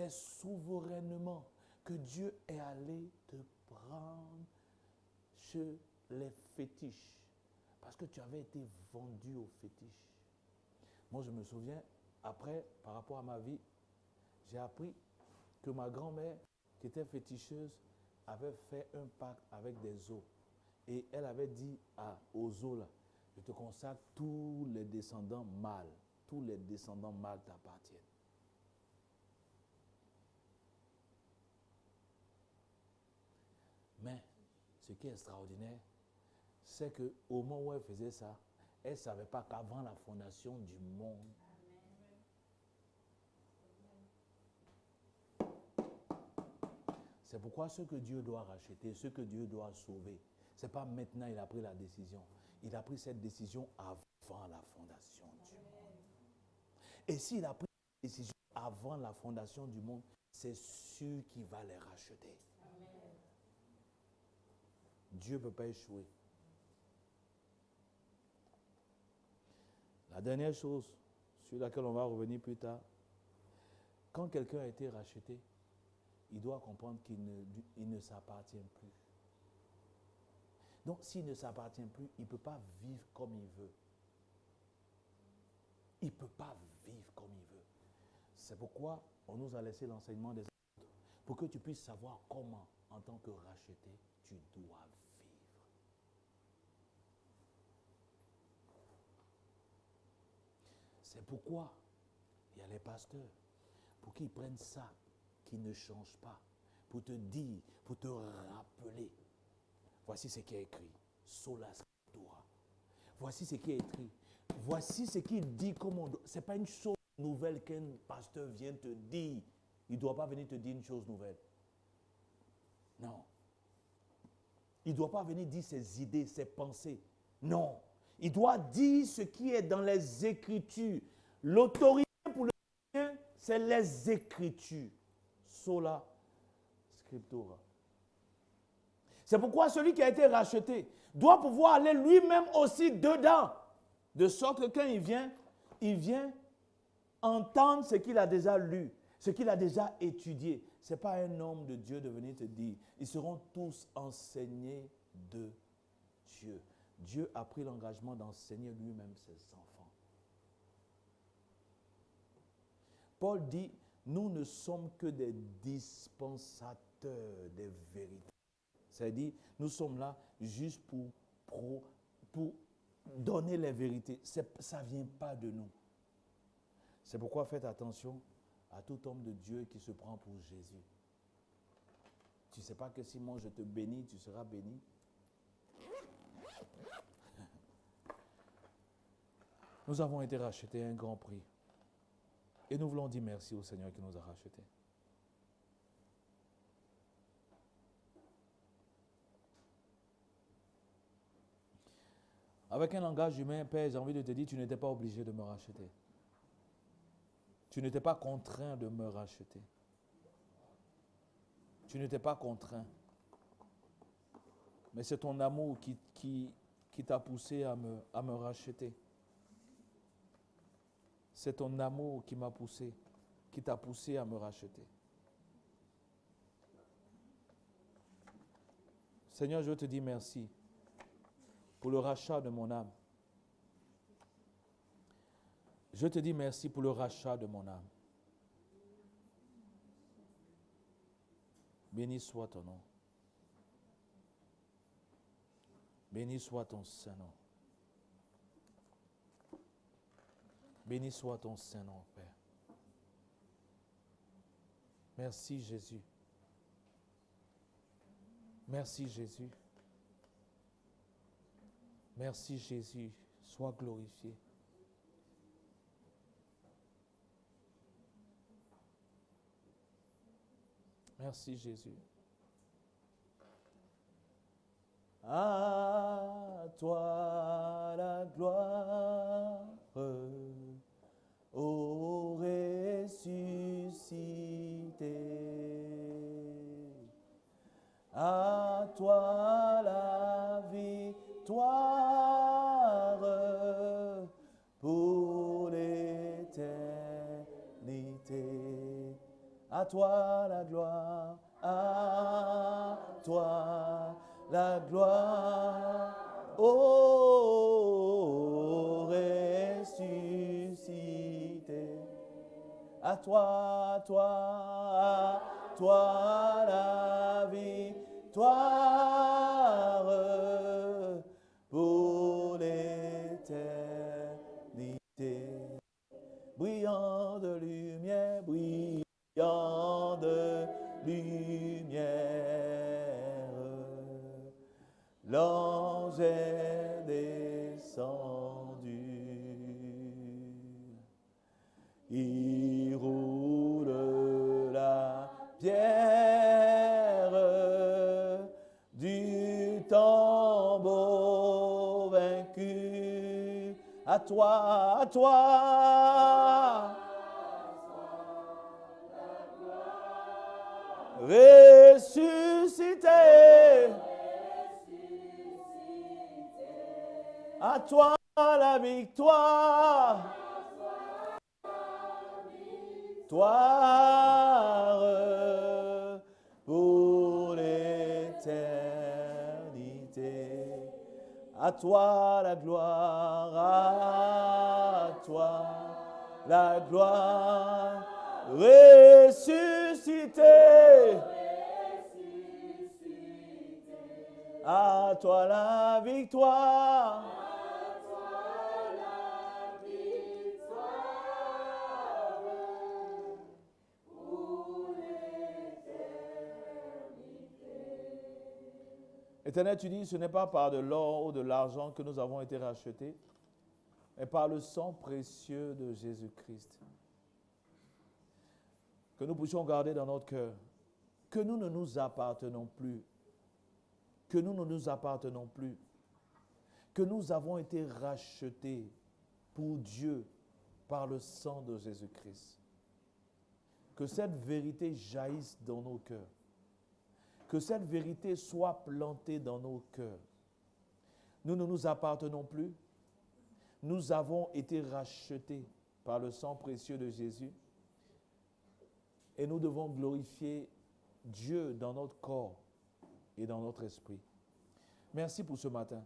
c'est souverainement que Dieu est allé te prendre chez les fétiches. Parce que tu avais été vendu aux fétiches. Moi, je me souviens, après, par rapport à ma vie, j'ai appris que ma grand-mère, qui était féticheuse, avait fait un pacte avec des os. Et elle avait dit aux os là, je te consacre tous les descendants mâles. Tous les descendants mâles t'appartiennent. Mais ce qui est extraordinaire, c'est qu'au moment où elle faisait ça, elle ne savait pas qu'avant la fondation du monde, c'est pourquoi ce que Dieu doit racheter, ce que Dieu doit sauver, ce n'est pas maintenant il a pris la décision. Il a pris cette décision avant la fondation du monde. Et s'il a pris cette décision avant la fondation du monde, c'est sûr qu'il va les racheter. Amen. Dieu ne peut pas échouer. La dernière chose sur laquelle on va revenir plus tard, quand quelqu'un a été racheté, il doit comprendre qu'il ne s'appartient plus. Donc, s'il ne s'appartient plus, il ne peut pas vivre comme il veut. Il ne peut pas vivre comme il veut. C'est pourquoi on nous a laissé l'enseignement des autres, pour que tu puisses savoir comment, en tant que racheté, tu dois vivre. C'est pourquoi il y a les pasteurs, pour qu'ils prennent ça, qu'ils ne changent pas, pour te dire, pour te rappeler. Voici ce qui est écrit. Sola scriptura. Voici ce qui est écrit. Voici ce qu'il dit. Ce n'est pas une chose nouvelle qu'un pasteur vient te dire. Il ne doit pas venir te dire une chose nouvelle. Non. Il ne doit pas venir dire ses idées, ses pensées. Non. Il doit dire ce qui est dans les Écritures. L'autorité pour le chrétien, c'est les Écritures. Sola scriptura. C'est pourquoi celui qui a été racheté doit pouvoir aller lui-même aussi dedans. De sorte que quand il vient entendre ce qu'il a déjà lu, ce qu'il a déjà étudié. Ce n'est pas un homme de Dieu de venir te dire. Ils seront tous enseignés de Dieu. Dieu a pris l'engagement d'enseigner lui-même ses enfants. Paul dit, nous ne sommes que des dispensateurs des vérités. C'est-à-dire, nous sommes là juste pour donner les vérités. Ça ne vient pas de nous. C'est pourquoi faites attention à tout homme de Dieu qui se prend pour Jésus. Tu ne sais pas que si moi je te bénis, tu seras béni. Nous avons été rachetés à un grand prix. Et nous voulons dire merci au Seigneur qui nous a rachetés. Avec un langage humain, Père, j'ai envie de te dire, tu n'étais pas obligé de me racheter. Tu n'étais pas contraint de me racheter. Tu n'étais pas contraint. Mais c'est ton amour qui t'a poussé à me racheter. C'est ton amour qui m'a poussé, qui t'a poussé à me racheter. Seigneur, je te dis merci pour le rachat de mon âme. Je te dis merci pour le rachat de mon âme. Béni soit ton nom. Béni soit ton Saint-Nom. Béni soit ton Saint-Nom, Père. Merci Jésus. Merci Jésus. Merci Jésus. Sois glorifié. Merci Jésus. À toi la gloire, ô ressuscité. À toi la victoire pour l'éternité. À toi la gloire, à toi la gloire, ô ressuscité. À toi la victoire pour l'éternité. Brillant de lumière, l'ange est descendu. Il roule la pierre du tombeau vaincu. À toi, ressuscité. À toi la victoire. Victoire pour l'éternité. À toi la gloire, à toi la gloire, ressuscité. À toi la victoire. Éternel, tu dis, ce n'est pas par de l'or ou de l'argent que nous avons été rachetés, mais par le sang précieux de Jésus-Christ. Que nous puissions garder dans notre cœur que nous ne nous appartenons plus, que nous ne nous appartenons plus, que nous avons été rachetés pour Dieu par le sang de Jésus-Christ. Que cette vérité jaillisse dans nos cœurs. Que cette vérité soit plantée dans nos cœurs. Nous ne nous appartenons plus. Nous avons été rachetés par le sang précieux de Jésus. Et nous devons glorifier Dieu dans notre corps et dans notre esprit. Merci pour ce matin.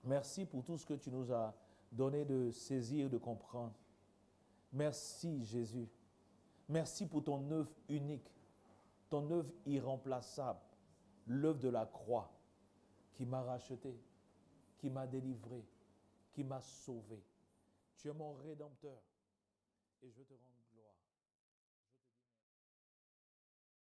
Merci pour tout ce que tu nous as donné de saisir, de comprendre. Merci Jésus. Merci pour ton œuvre unique. Ton œuvre irremplaçable, l'œuvre de la croix qui m'a racheté, qui m'a délivré, qui m'a sauvé. Tu es mon Rédempteur et je te rends